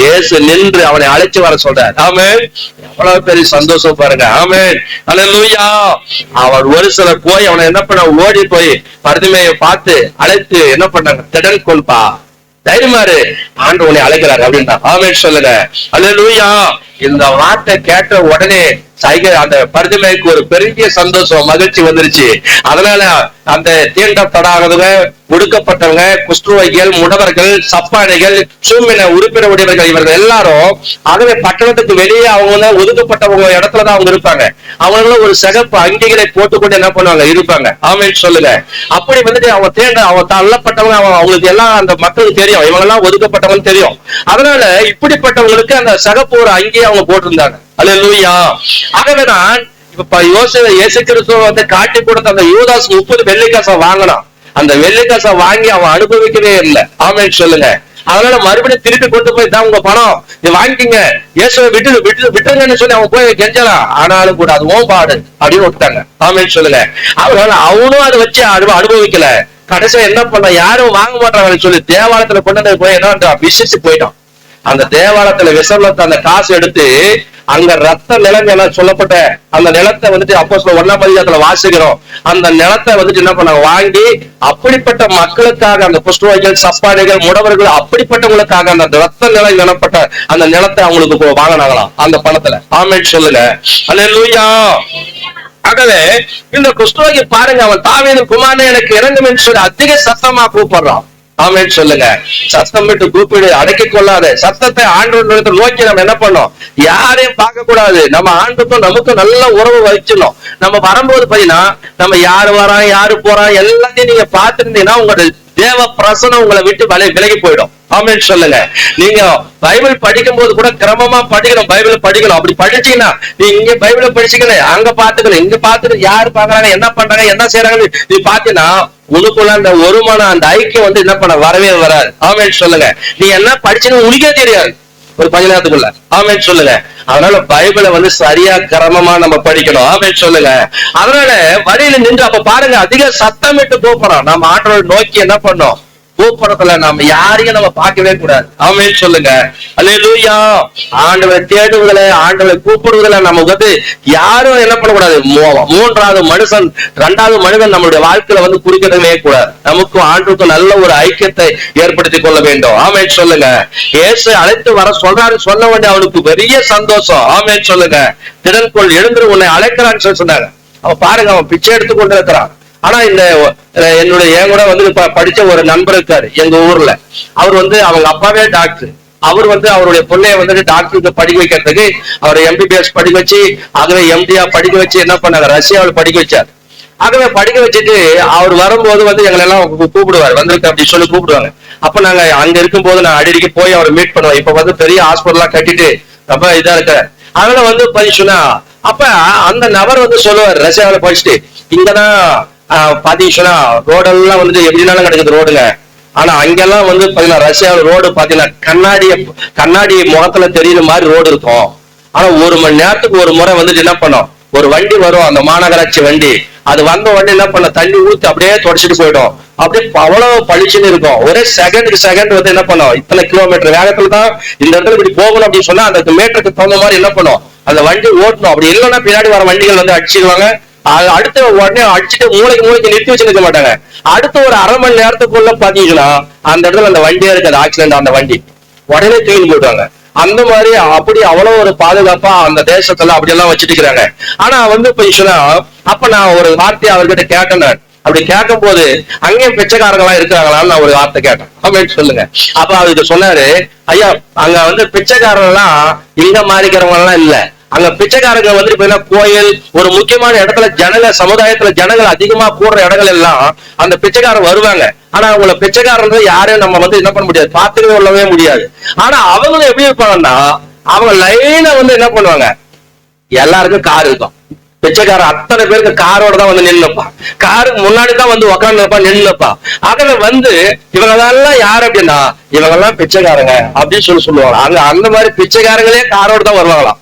இயேசு நின்று அவனை அழைச்சு வர சொல்றார். ஆமென். எவ்வளவு பெரிய சந்தோஷம் பாருங்க. ஆமென். அல்லேலூயா. அவர் ஒரு சிலர் போய் அவனை என்ன பண்ண, ஓடி போய் பர்திமையை பார்த்து அழைத்து என்ன பண்ணாங்க, திடன் கொள்பா, தைரியமாரு, ஆண்டு உன்னை அழைக்கிறாரு அப்படின்னா. ஆமென் சொல்லுங்க. அல்லேலூயா. இந்த வார்த்தை கேட்ட உடனே அந்த பர்திமைக்கு ஒரு பெரிய சந்தோஷம், மகிழ்ச்சி வந்துருச்சு. அதனால அந்த தீண்டப்படாதவங்க, ஒடுக்கப்பட்டவங்க, குஷ்டரோகிகள், முடவர்கள், சப்பானிகள், சூமின உறுப்பினர் உடையவர்கள், இவர்கள் எல்லாரும் ஆகவே பட்டணத்துக்கு வெளியே அவங்க ஒதுக்கப்பட்டவங்க இடத்துலதான் அவங்க இருப்பாங்க. அவங்களும் ஒரு சிகப்பு அங்கிகளை போட்டுக்கொண்டு என்ன பண்ணுவாங்க, இருப்பாங்க. ஆமென் சொல்லுங்க. அப்படி அவங்க தள்ளப்பட்டவங்க, அவங்களுக்கு எல்லாம் அந்த மக்களுக்கு தெரியும், இவங்க எல்லாம் ஒதுக்கப்பட்டவங்க தெரியும். அதனால இப்படிப்பட்டவங்களுக்கு அந்த சிகப்பு ஒரு அங்கேயே அவங்க போட்டிருந்தாங்க. அல்லேலூயா. ஆகவேதான் இப்ப இயேசு கிறிஸ்துவ காட்டி கொடுத்த அந்த யூதாஸ் 30 வெள்ளிக்காசை வாங்கினான். அந்த வெள்ளிக்காசை வாங்கி அவன் அனுபவிக்கவே இல்லை. ஆமென் சொல்லுங்க. அதனால மறுபடியும் திருப்பி கொண்டு போய் தான் உங்க பணம், நீ வாங்கிக்கிங்க, இயேசுவை விட்டுருங்கன்னு சொல்லி அவன் போய் கெஞ்சலாம். ஆனாலும் கூட அது ஓம் பாடு அப்படின்னு விட்டாங்க. ஆமென் சொல்லுங்க. அதனால அவனும் அதை வச்சு அனுபவிக்கல. கடைசியா என்ன பண்ண, யாரும் வாங்க மாட்டாங்கன்னு சொல்லி தேவாலயத்துல கொண்டு போய் என்ன விசிச்சு போயிட்டான். அந்த தேவாலயத்துல விசர்லத்தை அந்த காசு எடுத்து அங்க ரத்த நிலம் என சொல்லப்பட்ட அந்த நிலத்தை அப்போஸ்தலர் 1ஆம் அதிகாரத்துல வாசிக்கிறோம். அந்த நிலத்தை என்ன பண்ண வாங்கி அப்படிப்பட்ட மக்களுக்காக, அந்த குஷ்டரோகிகள், சப்பானிகள், முடவர்கள், அப்படிப்பட்டவங்களுக்காக அந்த ரத்த நிலம் எனப்பட்ட அந்த நிலத்தை அவங்களுக்கு வாங்கினாங்களாம் அந்த பணத்துல. ஆமென் சொல்லுங்க. அல்லேலூயா. ஆகவே இந்த குஷ்டரோகி பாருங்க, அவன் தாவீதின் குமாரனே எனக்கு இறங்கும் என்று சொல்லி அதிக சத்தமா கூப்பிடுறான். ஆமென் சொல்லுங்க. சத்தம் விட்டு கூப்பிடு, அடக்கிக் கொள்ளாத. சத்தத்தை ஆண்டவரை நோக்கி நம்ம என்ன பண்ணோம்? யாரையும் பார்க்க கூடாது. நம்ம ஆண்டுக்கும் நமக்கும் நல்ல உறவு வச்சிடணும். நம்ம வரும்போது பாத்தீங்கன்னா நம்ம யாரு வரான் யாரு போறான் எல்லாத்தையும் நீங்க பார்த்திருந்தீங்கன்னா உங்களோட தேவ பிரசனம் உங்களை விட்டு விலகி போயிடும். ஆமென் சொல்லுங்க. நீங்க பைபிள் படிக்கும் போது கூட கிரமமா படிக்கணும், பைபிள் படிக்கணும். அப்படி படிச்சீங்கன்னா நீ இங்க பைபிள படிச்சுக்கணும், அங்க பாத்துக்கணும், இங்க பாத்துக்கணும், யாரு பாக்குறாங்க, என்ன பண்றாங்க, என்ன செய்யறாங்க நீ பாத்தீங்கன்னா உனக்குள்ள அந்த ஒரு மன அந்த ஐக்கியம் வந்து என்ன பண்ண வரவே வராது. ஆமென் சொல்லுங்க. நீ என்ன படிச்சுன்னு உனக்கே தெரியாது ஒரு கொஞ்ச நேரத்துக்குள்ள. ஆமென் சொல்லுங்க. அதனால பைபிளை வந்து சரியா கிரமமா நம்ம படிக்கணும். ஆமென் சொல்லுங்க. அதனால வழியில நின்று அப்ப பாருங்க, அதிக சத்தமிட்டு கூப்பிடணும். நம்ம ஆண்டவரை நோக்கி என்ன பண்ணோம்? கூப்பிடத்துல நம்ம யாரையும் நம்ம பார்க்கவே கூடாது. ஆமென் சொல்லுங்க. அல்லேலூயா. ஆண்டவரை தேடுவதில்லை, ஆண்டவரை கூப்பிடுவதில்லை நம்ம வந்து யாரும் என்ன பண்ணக்கூடாது? மூன்றாவது மனுஷன், இரண்டாவது மனிதன் நம்மளுடைய வாழ்க்கையில வந்து குறிக்கவே கூடாது. நமக்கும் ஆண்டுக்கும் நல்ல ஒரு ஐக்கியத்தை ஏற்படுத்திக் கொள்ள வேண்டும். ஆமென் சொல்லுங்க. இயேசு அழைத்து வர சொல்றாரு, சொன்ன உடனே அவனுக்கு பெரிய சந்தோஷம். ஆமென் சொல்லுங்க. திடன்கொள், எழுந்து உன்னை அழைக்கிறான்னு சொல்லி சொன்னாங்க. அவன் பாருங்க, அவன் பிச்சை எடுத்து கொண்டு இருக்கிறான். ஆனா இந்த என்னுடைய என் கூட வந்து படிச்ச ஒரு நண்பர் இருக்காரு எங்க ஊர்ல. அவர் வந்து அவங்க அப்பாவே டாக்டர். அவர் வந்து அவருடைய பிள்ளைய வந்துட்டு டாக்டருக்கு படிக்க வைக்கிறதுக்கு அவர் MBBS படிக்க வச்சு, ஆகவே MDR படிக்க வச்சு என்ன பண்ணாங்க, ரஷ்யாவில் படிக்க வச்சார். ஆகவே படிக்க வச்சுட்டு அவர் வரும்போது வந்து எங்களை எல்லாம் கூப்பிடுவார், வந்திருக்கு அப்படின்னு சொல்லி கூப்பிடுவாங்க. அப்ப நாங்க அங்க இருக்கும் போது நான் அடிக்கடி போய் அவரை மீட் பண்ணுவேன். இப்ப வந்து பெரிய ஹாஸ்பிட்டல்லாம் கட்டிட்டு ரொம்ப இதா இருக்க. அதனால வந்து சொன்னா அப்ப அந்த நபர் வந்து சொல்லுவார், ரஷ்யாவில படிச்சுட்டு இங்கதான் பாத்தீங்கன்னா ரோடெல்லாம் வந்துட்டு எப்படினாலும் கிடைக்குது ரோடுங்க. ஆனா அங்கெல்லாம் வந்து பாத்தீங்கன்னா ரஷ்யாவில் ரோடு பாத்தீங்கன்னா கண்ணாடி முகத்துல தெரியுற மாதிரி ரோடு இருக்கும். ஆனா 1 மணி நேரத்துக்கு ஒரு முறை வந்துட்டு என்ன பண்ணோம், ஒரு வண்டி வரும், அந்த மாநகராட்சி வண்டி. அது வந்த வண்டி என்ன பண்ண, தண்ணி ஊத்தி அப்படியே தொடச்சிட்டு போயிடும். அப்படியே அவ்வளவு பளிச்சுன்னு இருக்கும். ஒரே செகண்டுக்கு செகண்ட் வந்து என்ன பண்ணும், இத்தனை கிலோமீட்டர் வேகத்துல தான் இந்த இடத்துல இப்படி போகணும் அப்படின்னு சொன்னா அந்த மீட்டருக்கு தகுந்த மாதிரி என்ன பண்ணும், அந்த வண்டி ஓட்டணும். அப்படி இல்லைன்னா பின்னாடி வர வண்டிகள் வந்து அடிச்சிடுவாங்க. அடுத்த உடனே அடிச்சுட்டு மூளைக்கு நிறுத்தி வச்சுருக்க மாட்டாங்க. அடுத்த ஒரு அரை மணி நேரத்துக்குள்ள பாத்தீங்கன்னா அந்த இடத்துல அந்த வண்டியா இருக்காது, ஆக்சிடென்ட், அந்த வண்டி உடனே தூக்கி போட்டுவாங்க. அந்த மாதிரி அப்படி அவ்வளவு ஒரு பாதுகாப்பா அந்த தேசத்துல அப்படி எல்லாம் வச்சுட்டு இருக்கிறாங்க. ஆனா வந்து சொன்னா அப்ப நான் ஒரு வார்த்தையை அவர்கிட்ட கேட்டேன். அப்படி கேட்கும் போது அங்கேயும் பிச்சைக்காரங்களா இருக்கிறாங்களான்னு நான் ஒரு வார்த்தை கேட்டேன். அப்படின்னு சொல்லுங்க. அப்ப அவருக்கு சொன்னாரு, ஐயா அங்க வந்து பிச்சைக்காரங்க எல்லாம் இங்க மாறிக்கிறவங்க எல்லாம் இல்ல, அங்க பிச்சைக்காரங்க வந்து கோயில் ஒரு முக்கியமான இடத்துல சமுதாயத்துல ஜனங்கள் அதிகமா கூடுற இடங்கள் எல்லாம் அந்த பிச்சைக்காரன் வருவாங்க. ஆனா அவங்கள பிச்சைக்காரன் யாரையும் நம்ம வந்து என்ன பண்ண முடியாது, பார்த்துக்கவே கொள்ளவே முடியாது. ஆனா அவங்களும் எப்படி இருப்பாங்கன்னா அவங்க லைனை வந்து என்ன பண்ணுவாங்க, எல்லாருக்கும் கார் இருக்கும். பிச்சைக்காரன் அத்தனை பேருக்கு காரோட தான் வந்து நின்னுப்பா, காருக்கு முன்னாடிதான் வந்து உக்காந்துப்பா நின்னுப்பா. ஆகவே வந்து இவங்கெல்லாம் யாரு அப்படின்னா இவங்க எல்லாம் பிச்சைக்காரங்க அப்படின்னு சொல்லுவாங்க. அங்க அந்த மாதிரி பிச்சைக்காரங்களே காரோடு தான் வருவாங்களாம்.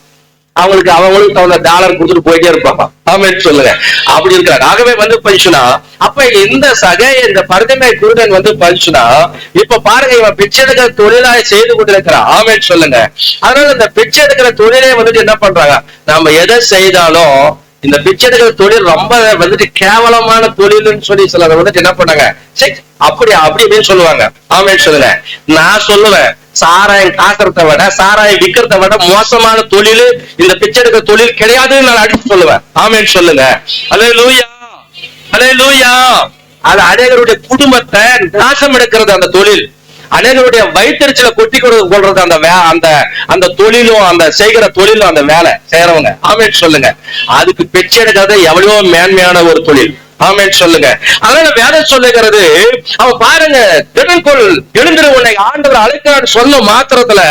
அவங்களுக்கு தகுந்த டாலர் கொடுத்துட்டு போயிட்டே இருப்பாங்க. ஆமென் சொல்லுங்க. அப்படி இருக்கிறாங்க. ஆகவே வந்து பரிசுனா அப்ப இந்த பரிதமை குருடன் வந்து பரிசுனா இப்ப பாருங்க, இவன் பிச்சை எடுக்கிற தொழிலாக செய்து கொண்டிருக்கிறான். ஆமென் சொல்லுங்க. அதனால இந்த பிச்சை எடுக்கிற தொழிலே வந்துட்டு என்ன பண்றாங்க, நம்ம எதை செய்தாலும் இந்த பிச்சை எடுக்கிற தொழில் ரொம்ப வந்துட்டு கேவலமான தொழில்னு சொல்லி சிலர் வந்துட்டு என்ன பண்ணாங்க, சரி அப்படி அப்படின்னு சொல்லுவாங்க. ஆமென் சொல்லுங்க. நான் சொல்லுவேன், சாராயம் காக்கிறத விட சாராயம் விற்கிறத விட மோசமான தொழில் இந்த பிச்சை எடுக்கிற தொழில் கிடையாதுன்னு நான் அடிச்சு சொல்லுவேன். ஆமென் சொல்லுங்க. அல்லேலூயா, அல்லேலூயா. அது அநேகருடைய குடும்பத்தை நாசம் எடுக்கிறது அந்த தொழில். அநேகருடைய வயிற்றுச்சல கொட்டி கொள்றது அந்த தொழிலும், அந்த செய்கிற தொழிலும், அந்த வேலை செய்யறவங்க. ஆமென் சொல்லுங்க. அதுக்கு பிச்சை எடுக்கிறது எவ்வளவோ மேன்மையான ஒரு தொழில். ஆமென் சொல்லுங்க. அதனால வேதம் சொல்லுகிறது, அவன் பாருங்க, திடன்கொள், எழுந்திரு உன்னை ஆண்டவர் அழைக்கிறான்னு சொன்ன மாத்திரத்துல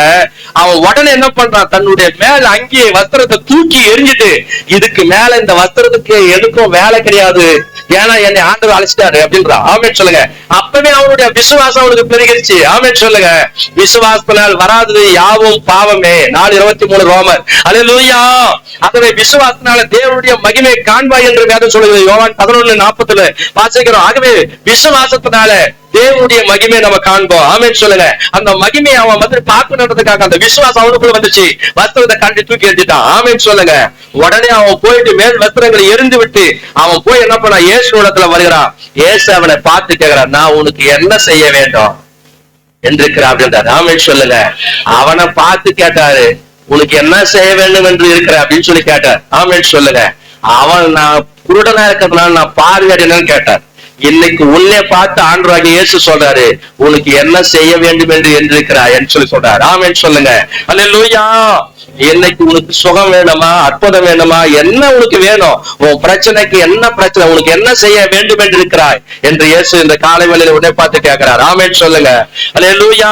அவன் உடனே என்ன பண்றான், தன்னுடைய மேல அங்கேயே வஸ்திரத்தை தூக்கி எரிஞ்சிட்டு, இதுக்கு மேல இந்த வஸ்திரத்துக்கு எதுக்கும் வேலை கிடையாது, ஏன்னா என்னை ஆண்டவர் அழைச்சிட்டாரு அப்படின்றான். ஆமென் சொல்லுங்க. அப்பவே அவனுடைய விசுவாசம் அவனுக்கு பெருகிருச்சு. ஆமென் சொல்லுங்க. விசுவாசத்தினால் வராதது யாவும் பாவமே, 4:23 ரோமர். அல்லேலூயா. ஆகவே விசுவாசத்தினால தேவனுடைய மகிமை காண்பாய் என்று வேதம் சொல்லுகிறது. யோவான் 11:40 வாசிக்கிறோம். ஆகவே விசுவாசத்தினால தேவனுடைய மகிமை நம்ம காண்போம். ஆமென் சொல்லுங்க. அந்த மகிமையை அவன் வந்து பார்க்கணுன்றதுக்காக அந்த விசுவாசம் அவனுக்குள்ள வந்துச்சு. வஸ்திரத்தை கண்டி தூக்கி எரிஞ்சிட்டான். ஆமென் சொல்லுங்க. உடனே அவன் போயிட்டு மேல் வஸ்திரங்களை எரிந்து விட்டு அவன் போய் என்ன பண்ணா, இயேசு இடத்துல வருகிறான். இயேசு அவனை பார்த்து கேட்கிறான், நான் உனக்கு என்ன செய்ய வேண்டும் என்று அப்படின்றாரு. ஆமென் சொல்லுங்க. அவனை பார்த்து கேட்டாரு, உனக்கு என்ன செய்ய வேண்டும் என்று இருக்கிற அப்படின்னு சொல்லி கேட்டார். ஆமென் சொல்லுங்க. அவன் நான் குருடனா இருக்கிறதுனால நான் பார்வையடையணும்னு கேட்டார். இன்னைக்கு உன்னை பார்த்து ஆண்டவராகிய இயேசு சொல்றாரு, உனக்கு என்ன செய்ய வேண்டும் என்று என்றிருக்கிறாய் என்று சொல்லி சொல்றாரு. ஆமென் சொல்லுங்க. அல்லேலூயா. இன்னைக்கு உனக்கு சுகம் வேணுமா, அற்புதம் வேணுமா, என்ன உனக்கு வேணும், உன் பிரச்சனைக்கு என்ன பிரச்சனை, உனக்கு என்ன செய்ய வேண்டும் என்று இருக்கிறாய் என்று இயேசு இந்த காலை வேளையில உன்னை பார்த்து கேட்கிறார். ஆமென் சொல்லுங்க. அல்லேலூயா.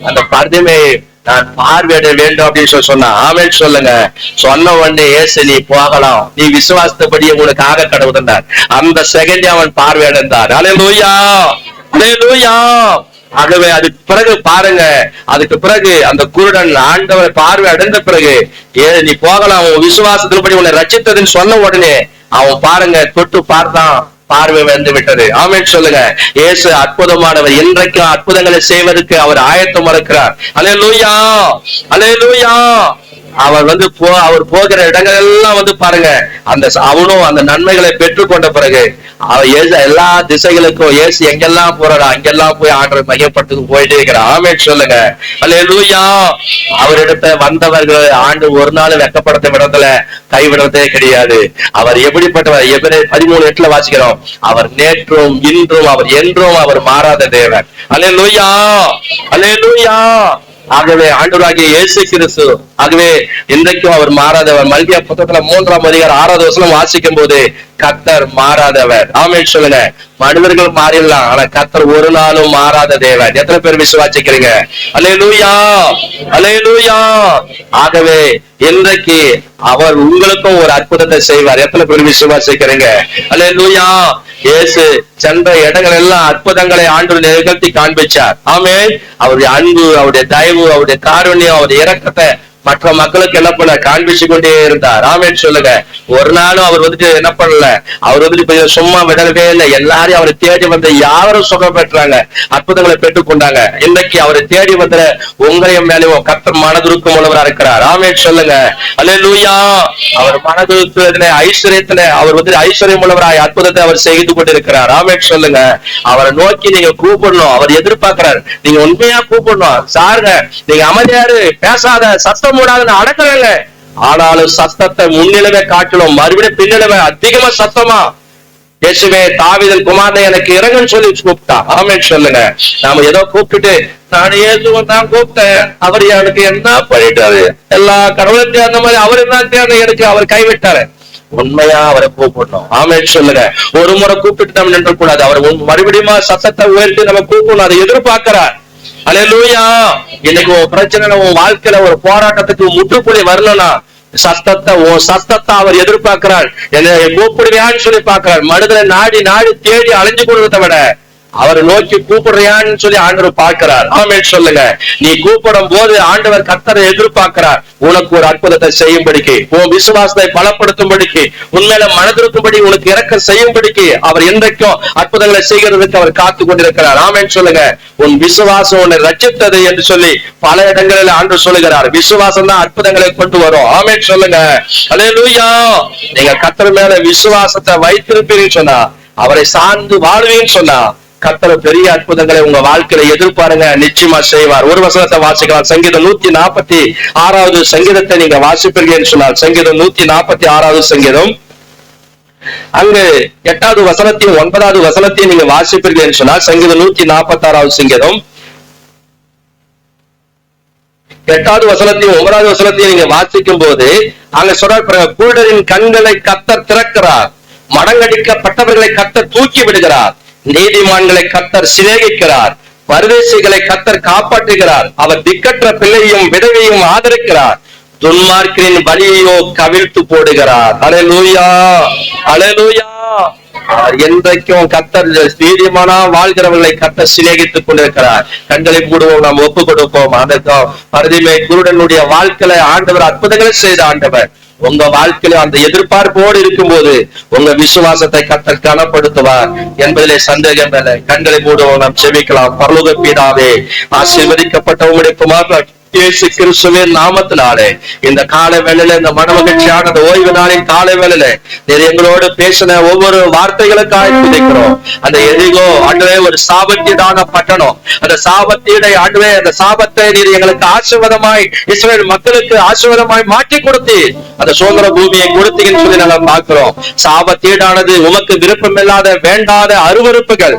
அந்த பர்திமை நான் பார்வையிட வேண்டும் அப்படின்னு சொன்னா ஆமென் சொல்லுங்க. சொன்ன உடனே இயேசு நீ போகலாம், நீ விசுவாசத்தபடி உனக்கு ஆக கடவுள். அந்த செகண்ட் அவன் பார்வையிடந்தார். அல்லேலூயா. அல்லேலூயா. ஆகவே அதுக்கு பிறகு பாருங்க, அதுக்கு பிறகு அந்த குருடன் ஆண்டவரை பார்வை அடைந்த பிறகு நீ போகலாம், உன் விசுவாசத்தின்படி உன்னை ரட்சித்ததுன்னு சொன்ன உடனே அவன் பாருங்க தொட்டு பார்த்தான், பார்வை வந்து விட்டது. ஆமென் சொல்லுங்க. இயேசு அற்புதமானவர், இன்றைக்கும் அற்புதங்களை செய்வதற்கு அவர் ஆயத்தம் இருக்கிறார். அல்லேலூயா. அல்லேலூயா. அவர் அவர் போகிற இடங்கள் எல்லாம் பாருங்க, அவனும் அந்த நன்மைகளை பெற்றுக்கொண்ட பிறகு எல்லா திசைகளுக்கும் இயேசு எங்கெல்லாம் போறாரா அங்கெல்லாம் போய் ஆண்டவர் மையப்பட்டு போயிட்டே இருக்கிறார். ஆமென் சொல்லுங்க. அல்லேலூயா. அவரிடத்தை வந்தவர்கள் ஆண்டு ஒரு நாள் வெட்கப்படுத்த விடத்துல கைவிடுறதே கிடையாது. அவர் எப்படிப்பட்டவர்? எபிரேயர் 13:8 வாசிக்கிறோம், அவர் நேற்றும் இன்றும் அவர் என்றும் அவர் மாறாத தேவன். அல்லேலூயா. அல்லேலூயா. ஆகவே ஆண்டவராகிய இயேசு கிறிஸ்து ஆகவே இன்றைக்கும் அவர் மாறாதவர். மல்கியா புத்தகத்துல 3:6 வாசிக்கும் போது கர்த்தர் மாறாதவர். ஆமென் சொல்லுங்க. மனிதர்கள் மாறிடலாம், ஆனா கர்த்தர் ஒரு நாளும் மாறாத தேவன். எத்தனை பேர் விசுவாசிக்கிறீங்க? அல்லேலூயா. அல்லேலூயா. ஆகவே இன்றைக்கு அவர் உங்களுக்கும் ஒரு அற்புதத்தை செய்வார். எத்தனை பேர் விசுவாசிக்கிறீங்க? அல்லேலூயா. இயேசு சென்ற இடங்கள் எல்லாம் அற்புதங்களை ஆண்டவர் நிகழ்த்தி காண்பிச்சார். ஆமென். அவருடைய அன்பு, அவருடைய தயவு, அவருடைய காருண்யம், அவருடைய இரக்கத்தை மற்ற மக்களுக்கு என்ன பண்ண காண்பிச்சு கொண்டே இருந்தார். ஆமென் சொல்லுங்க. ஒரு நாளும் அவர் என்ன பண்ணல, அவர் சும்மா விடவே இல்லை. எல்லாரையும் அவரை தேடி வந்த யாரும் சுகம் பெற்றாங்க, அற்புதங்களை பெற்றுக் கொண்டாங்க. இன்னைக்கு அவரை தேடி வந்த உங்களையும் மேலேயும் கர்த்தர் மனதுருக்கம் உள்ளவரா இருக்கிறார். ஆமென் சொல்லுங்க. அல்லேலூயா. அவர் மனதுருக்கத்திலே ஐஸ்வர்யத்திலே அவர் ஐஸ்வர்யம் உள்ளவராய் அற்புதத்தை அவர் செய்து கொண்டிருக்கிறார். ஆமென் சொல்லுங்க. அவரை நோக்கி நீங்க கூப்பிடணும், அவர் எதிர்பார்க்கிறார். நீங்க உண்மையா கூப்பிடணும். சாருங்க நீங்க அமைதியாரு, பேசாத, சத்தம் அடக்கல. ஆனாலும் சத்தத்தை முன்னிலவே காட்டணும், மறுபடியும் பின்னிலவே அதிகமா சத்தமா இயேசுவே தாவீதின் குமாரனை எனக்கு இறங்குன்னு சொல்லி கூப்பிட்டா. ஆமென் சொல்லுங்க. நாம ஏதோ கூப்பிட்டுட்டு நான் இயேசுவை தான் கூப்பிட்டேன், அவர் எனக்கு என்ன பண்ணிட்டாரு, எல்லா கடவுளையும் அந்த மாதிரி அவர் என்ன எனக்கு அவர் கைவிட்டாரு. உண்மையா அவரை கூப்பிடணும். ஆமென் சொல்லுங்க. ஒரு முறை கூப்பிட்டு நம்ம நின்று கூடாது, அவர் மறுபடியும் சத்தத்தை உயர்த்தி நம்ம கூப்பிடணும். அதை எதிர்பார்க்கிறார். அல்லேலூயா. இன்னைக்கு ஒரு பிரச்சனை, உன் வாழ்க்கையில ஒரு போராட்டத்துக்கு முற்றுப்புள்ளி வரணும்னா சத்தத்தை அவர் எதிர்பார்க்கிறார். என்னை கூப்பிடுவியான்னு சொல்லி பார்க்கிறார். மனிதனை நாடி நாடி தேடி அலைஞ்சு கொடுக்கிறத விட அவரை நோக்கி கூப்பிடுறியான்னு சொல்லி ஆண்டவர் பார்க்கிறார். ஆமென் சொல்லுங்க. நீ கூப்பிடும் போது ஆண்டவர் கர்த்தரை எதிர்பார்க்கிறார், உனக்கு ஒரு அற்புதத்தை செய்யும்படிக்கு, உன் விசுவாசத்தை பலப்படுத்தும்படிக்கு, உண்மையில மனதிருக்கும்படி உனக்கு இறக்க செய்யும்படிக்கு அவர் என்றைக்கும் அற்புதங்களை செய்கிறதுக்கு அவர் காத்து கொண்டிருக்கிறார். ஆமென் சொல்லுங்க. உன் விசுவாசம் உன்னை ரட்சித்தது என்று சொல்லி பல இடங்களில் ஆண்டவர் சொல்லுகிறார். விசுவாசம் தான் அற்புதங்களை கொண்டு வரும். ஆமென் சொல்லுங்க. அல்லேலூயா. நீங்க கர்த்தர் மேல விசுவாசத்தை வைத்திருப்பீங்கன்னு சொன்னா, அவரை சார்ந்து வாழ்வீங்கன்னு சொன்னா கர்த்தர் பெரிய அற்புதங்களை உங்க வாழ்க்கையில எதிர்பாருங்க, நிச்சயமா செய்வார். ஒரு வசனத்தை வாசிக்கலாம். சங்கீதம் 146 சங்கீதத்தை நீங்க வாசிப்பீர்கள் சொன்னார். சங்கீதம் 146 சங்கீதம் அங்கு 8வது வசனத்தையும் 9வது வசனத்தையும் நீங்க வாசிப்பீர்கள் சொன்னார். சங்கீதம் 146 சங்கீதம் 8வது வசனத்தையும் 9வது வசனத்தையும் நீங்க வாசிக்கும் போது அங்க சொல்ற குருடரின் கண்களை கர்த்தர் திறக்கிறார், மடங்கடிக்கப்பட்டவர்களை கர்த்தர் தூக்கி விடுகிறார், நீதிமான்களை கர்த்தர் சிநேகிக்கிறார், பரதேசிகளை கர்த்தர் காப்பாற்றுகிறார், அவர் திக்கற்ற பிள்ளையும் விதவையும் ஆதரிக்கிறார், துன்மார்க்கரின் வழியையோ கவிழ்த்து போடுகிறார். அல்லேலூயா. அல்லேலூயா. என்றைக்கும் கர்த்தர் நீதிமானா வாழ்கிறவர்களை கர்த்தர் சிநேகித்துக் கொண்டிருக்கிறார். கண்களை மூடுவோம், நாம் ஒப்பு கொடுப்போம். அந்த பரதிமை குருடனுடைய வாழ்க்கையில ஆண்டவர் அற்புதங்களை செய்த ஆண்டவர் உங்க வாழ்க்கையில அந்த எதிர்பார்ப்போடு இருக்கும்போது உங்க விசுவாசத்தை கர்த்தர் கனப்படுத்துவார் என்பதிலே சந்தேகம் இல்லை. கண்களை மூடுவோம், நாம் செபிக்கலாம். பரலோக பிதாவே, ஆசீர்வதிக்கப்பட்ட உம்முடைய குமாரன் இயேசு கிறிஸ்துவின் நாமத்தினாலே இந்த காலை வேளையில, இந்த மனமகிழ்ச்சியான ஓய்வு நாளின் காலை வேளையில நீர் எங்களோடு பேசின ஒவ்வொரு வார்த்தைகளுக்காக துதிக்கிறோம். அந்த எரிகோ ஆண்டவே ஒரு சாபத்தீடான பட்டணம், அந்த சாபத்தீடை ஆண்டவே, அந்த சாபத்தை நீர் எங்களுக்கு ஆசீர்வாதமாய் இஸ்ரவேல் மக்களுக்கு ஆசீர்வாதமாய் மாற்றி கொடுத்தீர். அந்த சுதந்திர பூமியை கொடுத்தீங்கன்னு சொல்லி நாங்க பார்க்கிறோம். சாபத்தீடானது உமக்கு விருப்பமில்லாத வேண்டாத அருவருப்புகள்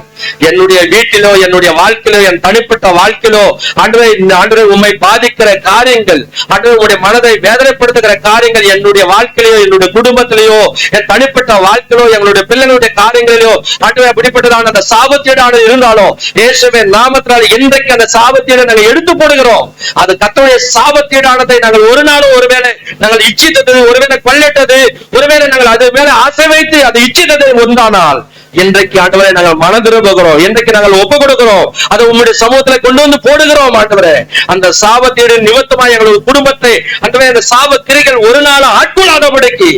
என்னுடைய வீட்டிலோ என்னுடைய வாழ்க்கையிலோ என் தனிப்பட்ட வாழ்க்கையிலோ ஆண்டவரே உம்மை பாதிக்கிற காரியங்கள், ஆண்டவரே உங்களுடைய மனதை வேதனைப்படுத்துகிற காரியங்கள் என்னுடைய வாழ்க்கையிலோ என்னுடைய குடும்பத்திலேயோ என் தனிப்பட்ட வாழ்க்கையிலோ எங்களுடைய பிள்ளைகளுடைய காரியங்களிலோ ஆண்டவரே அப்படிப்பட்டதான அந்த சாபத்தீடானது இருந்தாலும் இயேசுவே நாமத்தினால் இன்றைக்கு அந்த சாபத்தீடை நாங்கள் எடுத்து போடுகிறோம். அது கர்த்தருடைய சாபத்தீடானதை நாங்கள் ஒரு நாளும் ஒருவேளை நாங்கள் இச்சித்தது, ஒருவேளை கொள்ளட்டது, ஒருவேளை நாங்கள் அது மேல ஆசை வைத்து அது இச்சித்தது உண்டானால் இன்றைக்கு ஆண்டவரே நாங்கள் மனதிரும்புகிறோம். இன்றைக்கு நாங்கள் ஒப்பு கொடுக்கிறோம். அதை உங்களுடைய சமூகத்துல கொண்டு வந்து போடுகிறோம். ஆண்டவரே அந்த சாபத்தீடு நிமித்தமாக எங்களுடைய குடும்பத்தை ஆண்டவரே அந்த சாப கிரிகள் ஒரு நாள் ஆட்கொள்ளாதபடிக்கு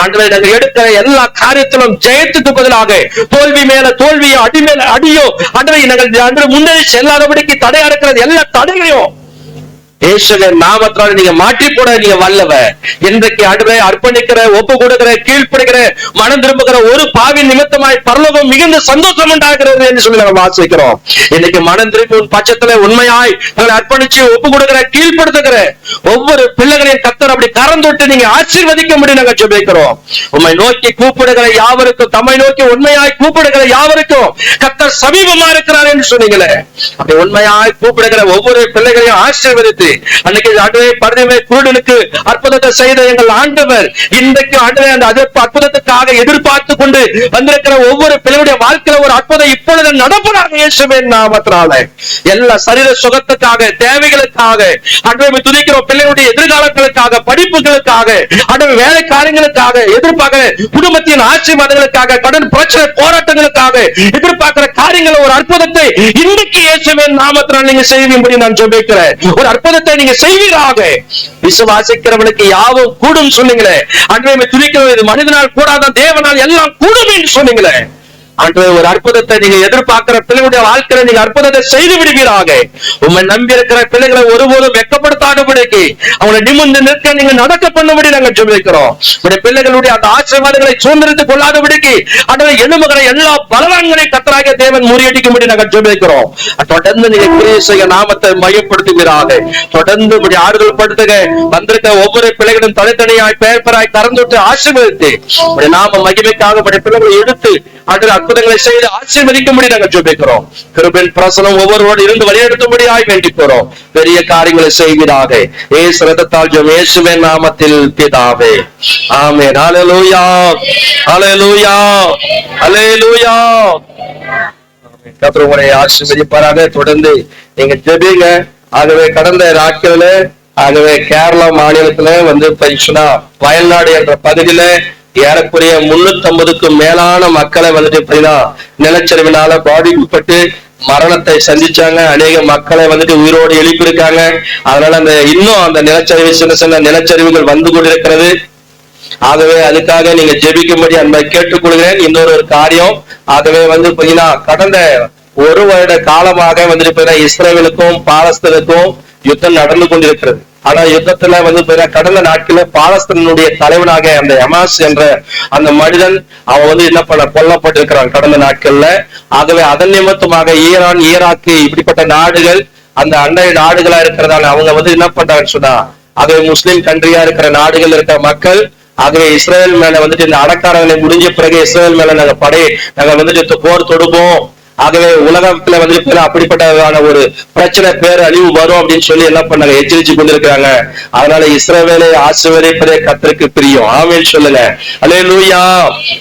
ஆண்டவரே நாங்கள் எடுக்கிற எல்லா காரியத்திலும் ஜெயத்துக்கு பதிலாக தோல்வி மேல தோல்வியோ அடி மேல அடியோ ஆண்டவரே நாங்கள் முன்னேறி செல்லாதபடிக்கு தடையா இருக்கிறது எல்லா தடைகளையும் இயேசுவின் நாமத்தினால நீங்க மாற்றி போட நீங்க வல்லவர். இன்றைக்கு ஆண்டவரே அர்ப்பணிக்கிற, ஒப்பு கொடுக்கிற, கீழ்ப்படுகிற, மனம் திரும்புகிற ஒரு பாவி நிமித்தமாய் பரலோகம் மிகுந்த சந்தோஷம் உண்டாகிறது என்று சொல்லி நாங்கள் வாசிக்கிறோம். இன்னைக்கு மனம் திரும்பி பட்சத்துல உண்மையாய் நாங்கள் அர்ப்பணிச்சு ஒப்பு கொடுக்கிற, கீழ்ப்படுத்துகிற ஒவ்வொரு பிள்ளைகளையும் கர்த்தர் அப்படி கரந்தொட்டு நீங்க ஆசீர்வதிக்க முடியும் நாங்கள் ஜெபிக்கிறோம். உம்மை நோக்கி கூப்பிடுகிற யாவருக்கும், தம்மை நோக்கி உண்மையாய் கூப்பிடுகிற யாவருக்கும் கர்த்தர் சமீபமா இருக்கிறார் என்று சொன்னீங்களே, அப்படி உண்மையாய் கூப்பிடுகிற ஒவ்வொரு பிள்ளைகளையும் ஆசீர்வதித்து அன்னைக்கு ஆண்டவரே பரிதேவ குருடனுக்கு அற்புதத்தை செய்த எங்கள் ஆண்டவர் இன்றைக்கு ஆண்டவரே அந்த அற்புதத்துக்காக எதிர்பார்த்து கொண்டு வந்திருக்கிற ஒவ்வொரு பிள்ளையுடைய வாழ்க்கையில ஒரு அற்புதம் இப்பொழுது நடப்பதாக இயேசுவின் நாமத்தினால எல்லா சரீர சுகத்துக்காக, தேவைகளுக்காக ஆண்டவரை துதிக்கிறோம். பிள்ளைகளுடைய எதிர்காலங்களுக்காக, படிப்புகளுக்காக, ஆண்டவரே வேலை காரியங்களுக்காக எதிர்பார்க்கிற குடும்பத்தின் ஆசீர்வாதங்களுக்காக, கடன் பிரச்சனை போராட்டங்களுக்காக எதிர்பார்க்கிற காரியங்கள் ஒரு அற்புதத்தை இன்றைக்கு இயேசுவின் நாமத்தினால் நீங்க செய்யும்படி நான் ஜெபிக்கிறேன். ஒரு அற்புதத்தை நீங்க செய்வீராக. விசுவாசிக்கிறவனுக்கு யாவும் கூடும் சொன்னீங்களே ஆண்டவரே, துதிக்கிறோம். இது மனிதனால் கூடாத தேவனால் எல்லாம் கூடும் என்று சொன்னீங்களே ஆண்டவரே, ஒரு அற்புதத்தை நீங்க எதிர்பார்க்கிற பிள்ளைகளுடைய வாழ்க்கையில நீங்க அற்புதத்தை செய்து விடுவீராக. உண்மை நம்பி இருக்கிற பிள்ளைகளை ஒருபோதும் வெட்கப்படுத்தாதபடிக்கு அவங்களை நிமிர்ந்து நிற்க நீங்க நடக்க பண்ணும்படி நாங்கள் ஜெபிக்கிறோம். உங்களுடைய பிள்ளைகளுடைய அந்த ஆசீர்வாதங்களை சுதந்திரித்துக் கொள்ளாதபடிக்கு ஆண்டவரே எழும்புகிற எல்லா பலவான்களை கர்த்தராகிய தேவன் முறியடிக்கும்படி நாங்கள் ஜெபிக்கிறோம். தொடர்ந்து நீங்க கிரியை செய்ய நாமத்தை மையப்படுத்துவீராக. தொடர்ந்து இப்படி ஆறுதல் படுத்துக. வந்திருக்க ஒவ்வொரு பிள்ளைகளும் தனித்தனியாய் பெயர் பெயராய் கறந்துட்டு ஆசீர்வதித்து நாம மகிமைக்காக பிள்ளைகளை எடுத்து அற்புதங்களை செய்து ஆசீர்வதிக்கும்படி நாங்கள் ஜெபிக்கிறோம். கிருபையின் பிரசனம் ஒவ்வொருவரோடு இருந்து வழிநடத்தும்படியாய் வேண்டிக் போறோம். பெரிய காரியங்களை செய்வீராக. இயேசு ரத்தத்தால் ஜெபம் இயேசுவின் நாமத்தில் பிதாவே, ஆமென். ஹல்லேலூயா, ஹல்லேலூயா, ஹல்லேலூயா. கர்த்தர் உங்களை ஆசீர்வதிப்பாராக. தொடர்ந்து நீங்க ஜெபிங்க. ஆகவே கடந்த நாட்கள்ல ஆகவே கேரளா மாநிலத்துல பயிற்சினா வயல்நாடு என்ற பகுதியில ஏறக்குறைய 350க்கும் மேலான மக்களை நிலச்சரிவினால பாதிக்கப்பட்டு மரணத்தை சந்திச்சாங்க. அநேக மக்களை உயிரோடு எழுப்பியிருக்காங்க. அதனால இன்னும் அந்த நிலச்சரிவு, சின்ன சின்ன நிலச்சரிவுகள் வந்து கொண்டிருக்கிறது. ஆகவே அதுக்காக நீங்க ஜெபிக்கும்படி அன்பை கேட்டுக்கொள்கிறேன். இன்னொரு காரியம், ஆகவே கடந்த ஒரு வருட காலமாக இஸ்ரேலுக்கும் பாலஸ்தீனுக்கும் யுத்தம் நடந்து கொண்டிருக்கிறது. ஆனா யுத்தத்துல கடந்த நாட்கள்ல பாலஸ்தீனுடைய தலைவனாக அந்த ஹமாஸ் என்ற அந்த மனிதன் அவன் என்ன பண்ண கொல்லப்பட்டிருக்கிறான் கடந்த நாட்கள்ல. ஆகவே அதன் நிமித்தமாக ஈரான், ஈராக்கு இப்படிப்பட்ட நாடுகள் அந்த அண்டை நாடுகளா இருக்கிறதால அவங்க என்ன பண்றாங்கன்னு சொன்னா, ஆகவே முஸ்லிம் கண்ட்ரியா இருக்கிற நாடுகள் இருக்கிற மக்கள் ஆகவே இஸ்ரேல் மேல இந்த அடக்காரங்களை முடிஞ்ச பிறகு இஸ்ரேல் மேல நாங்க போர் தொடுப்போம். ஆகவே உலகத்துல அப்படிப்பட்டதான ஒரு பிரச்சனை பேர் அழிவு வரும் அப்படின்னு சொல்லி என்ன பண்ணாங்க, எச்சரிச்சு கொண்டிருக்கிறாங்க. அதனால இஸ்ரவேலை ஆசீர்வதிப்பதே கர்த்தருக்கு பிரியம். ஆமென் சொல்லுங்க. அல்லேலூயா.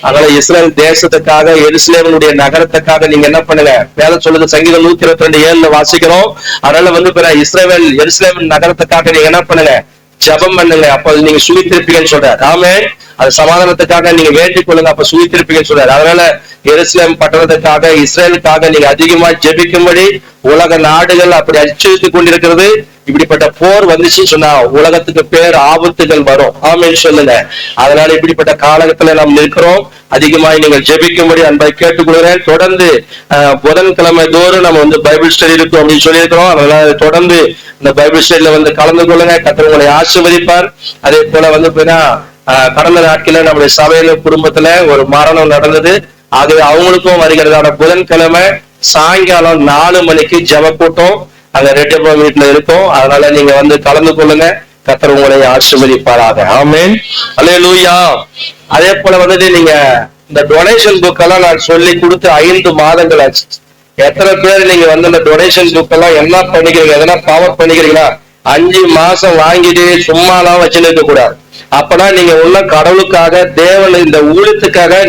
அதனால இஸ்ரேல் தேசத்துக்காக, எருசலேமுடைய நகரத்துக்காக நீங்க என்ன பண்ணுங்க, வேதம் சொல்லுது சங்கீதம் 122:7 வாசிக்கிறோம். அதனால இஸ்ரவேல் எருசலேம் நகரத்துக்காக நீங்க என்ன பண்ணுங்க, ஜெபம் பண்ணுங்க. அப்ப நீங்க சுகித்திருப்பீங்கன்னு சொல்றாரு. ஆமென். அது சமாதானத்துக்காக நீங்க வேண்டிக் கொள்ளுங்க, அப்ப சுகித்திருப்பீங்கன்னு சொல்றாரு. அதனால எருசலேம் பட்டணத்துக்காக, இஸ்ரேலுக்காக நீங்க அதிகமா ஜெபிக்கும்படி உலக நாடுகள் அப்படி அச்சுறுத்திக் கொண்டிருக்கிறது. இப்படிப்பட்ட போர் வந்துச்சுன்னு சொன்னா உலகத்துக்கு பேர் ஆபத்துகள் வரும். ஆமென் சொல்லுங்க. அதனால இப்படிப்பட்ட காலகட்டத்துல நாம் இருக்கிறோம். அதிகமாய் நீங்கள் ஜெபிக்கும்படி அன்பை கேட்டுக்கொள்கிறேன். தொடர்ந்து புதன்கிழமை தோறும் நம்ம பைபிள் ஸ்டடி இருக்கும் அப்படின்னு சொல்லியிருக்கிறோம். அதனால தொடர்ந்து இந்த பைபிள் ஸ்டடியில கலந்து கொள்ளுங்க. கர்த்தர் உங்களை ஆசீர்வதிப்பார். அதே போல கடந்த நாட்கள நம்முடைய சபையில குடும்பத்துல ஒரு மரணம் நடந்தது. ஆகவே அவங்களுக்கும் வருகிறதான புதன்கிழமை சாயங்காலம் 4 மணிக்கு ஜெப கூட்டம் அங்க ரெட்டியப்பா வீட்டுல இருக்கும். அதனால நீங்க கலந்து கொள்ளுங்க. கர்த்தர் உங்களை ஆசீர்வதிப்பாராக. ஆமென். அல்லேலூயா. அதே போல வந்துட்டு நீங்க இந்த டொனேஷன் புக் எல்லாம் நான் சொல்லி கொடுத்து 5 மாதங்கள் ஆச்சு. எத்தனை பேர் நீங்க வந்து இந்த டொனேஷன் புக் எல்லாம் என்ன பண்ணிக்கிறீங்க, எதனா பவர் பண்ணிக்கிறீங்களா? 5 மாசம் வாங்கிட்டு சும்மாலாம் வச்சுன்னு இருக்க கூடாது. அப்பனா நீங்க உள்ள கடவுளுக்காக, தேவன் இந்த ஊழியத்துக்காக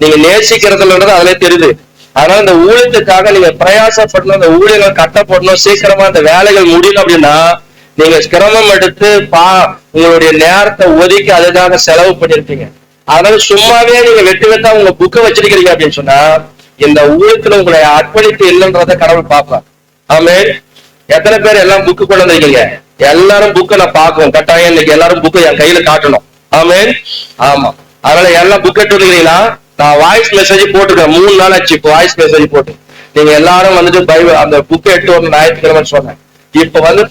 நீங்க நேசிக்கிறதுன்றது அதுல தெரியுது. அதனால இந்த ஊழியத்துக்காக நீங்க பிரயாசப்படணும், இந்த ஊழியர்கள் கட்டப்படணும், சீக்கிரமா இந்த வேலைகள் முடியணும் அப்படின்னா நீங்க சிரமம் எடுத்து உங்களுடைய நேரத்தை ஒதுக்கி அதுக்காக செலவு பண்ணிருக்கீங்க. அதனால சும்மாவே நீங்க வெட்டா உங்க புக்கை வச்சிருக்கிறீங்க அப்படின்னு சொன்னா இந்த ஊழியத்துல உங்களை அர்ப்பணிப்பு இல்லைன்றத கடவுள் பார்ப்பார். ஆமென். எத்தனை பேர் எல்லாம் புக்கு கொண்டு வந்திருக்கீங்க? எல்லாரும் புக்கை நான் பார்க்கணும் கட்டாயம். இன்னைக்கு எல்லாரும் புக்கை என் கையில காட்டணும். ஆமென். ஆமா. அதனால எல்லாம் புக் எடுத்து வந்துக்கிறீங்களா? நான் வாய்ஸ் மெசேஜ் போட்டுருக்கேன். 3 நாள் ஆச்சு இப்போ வாய்ஸ் மெசேஜ் போட்டு. நீங்க எல்லாரும் வந்துட்டு பைபிள் அந்த புக்கை எடுத்து ஒரு ஞாயிற்றுக்கிழமை சொன்னேன். இப்ப வந்து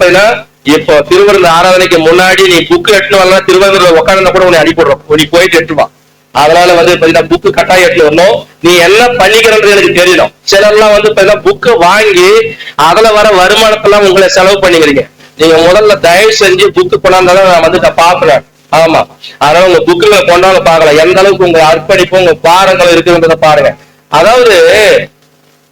இப்போ திருவிருந்த ஆராதனைக்கு முன்னாடி நீ புக்கு எடுத்து வரலாம், திருவிருந்தில் உட்காந்து கூட உன்னை அனுப்பிடுறோம், நீ போயிட்டு எடுத்துவான். அதனால வந்து புக்கு கட்டாயம் எடுத்து வரணும். நீ என்ன பண்ணிக்கிறது எனக்கு தெரியணும். சிலர்லாம் வந்து புக்கு வாங்கி அதுல வர வருமானத்தெல்லாம் உங்களை செலவு பண்ணிக்கிறீங்க. நீங்க முதல்ல தயவு செஞ்சு புக்கு கொண்டாந்தாலும் நான் வந்து பாக்குறேன். ஆமா. அதனால உங்க புக்குல கொண்டாந்து பாக்கலாம் எந்த அளவுக்கு உங்க அர்ப்பணிப்பு, உங்க பாரங்கள் இருக்குன்றத பாருங்க. அதாவது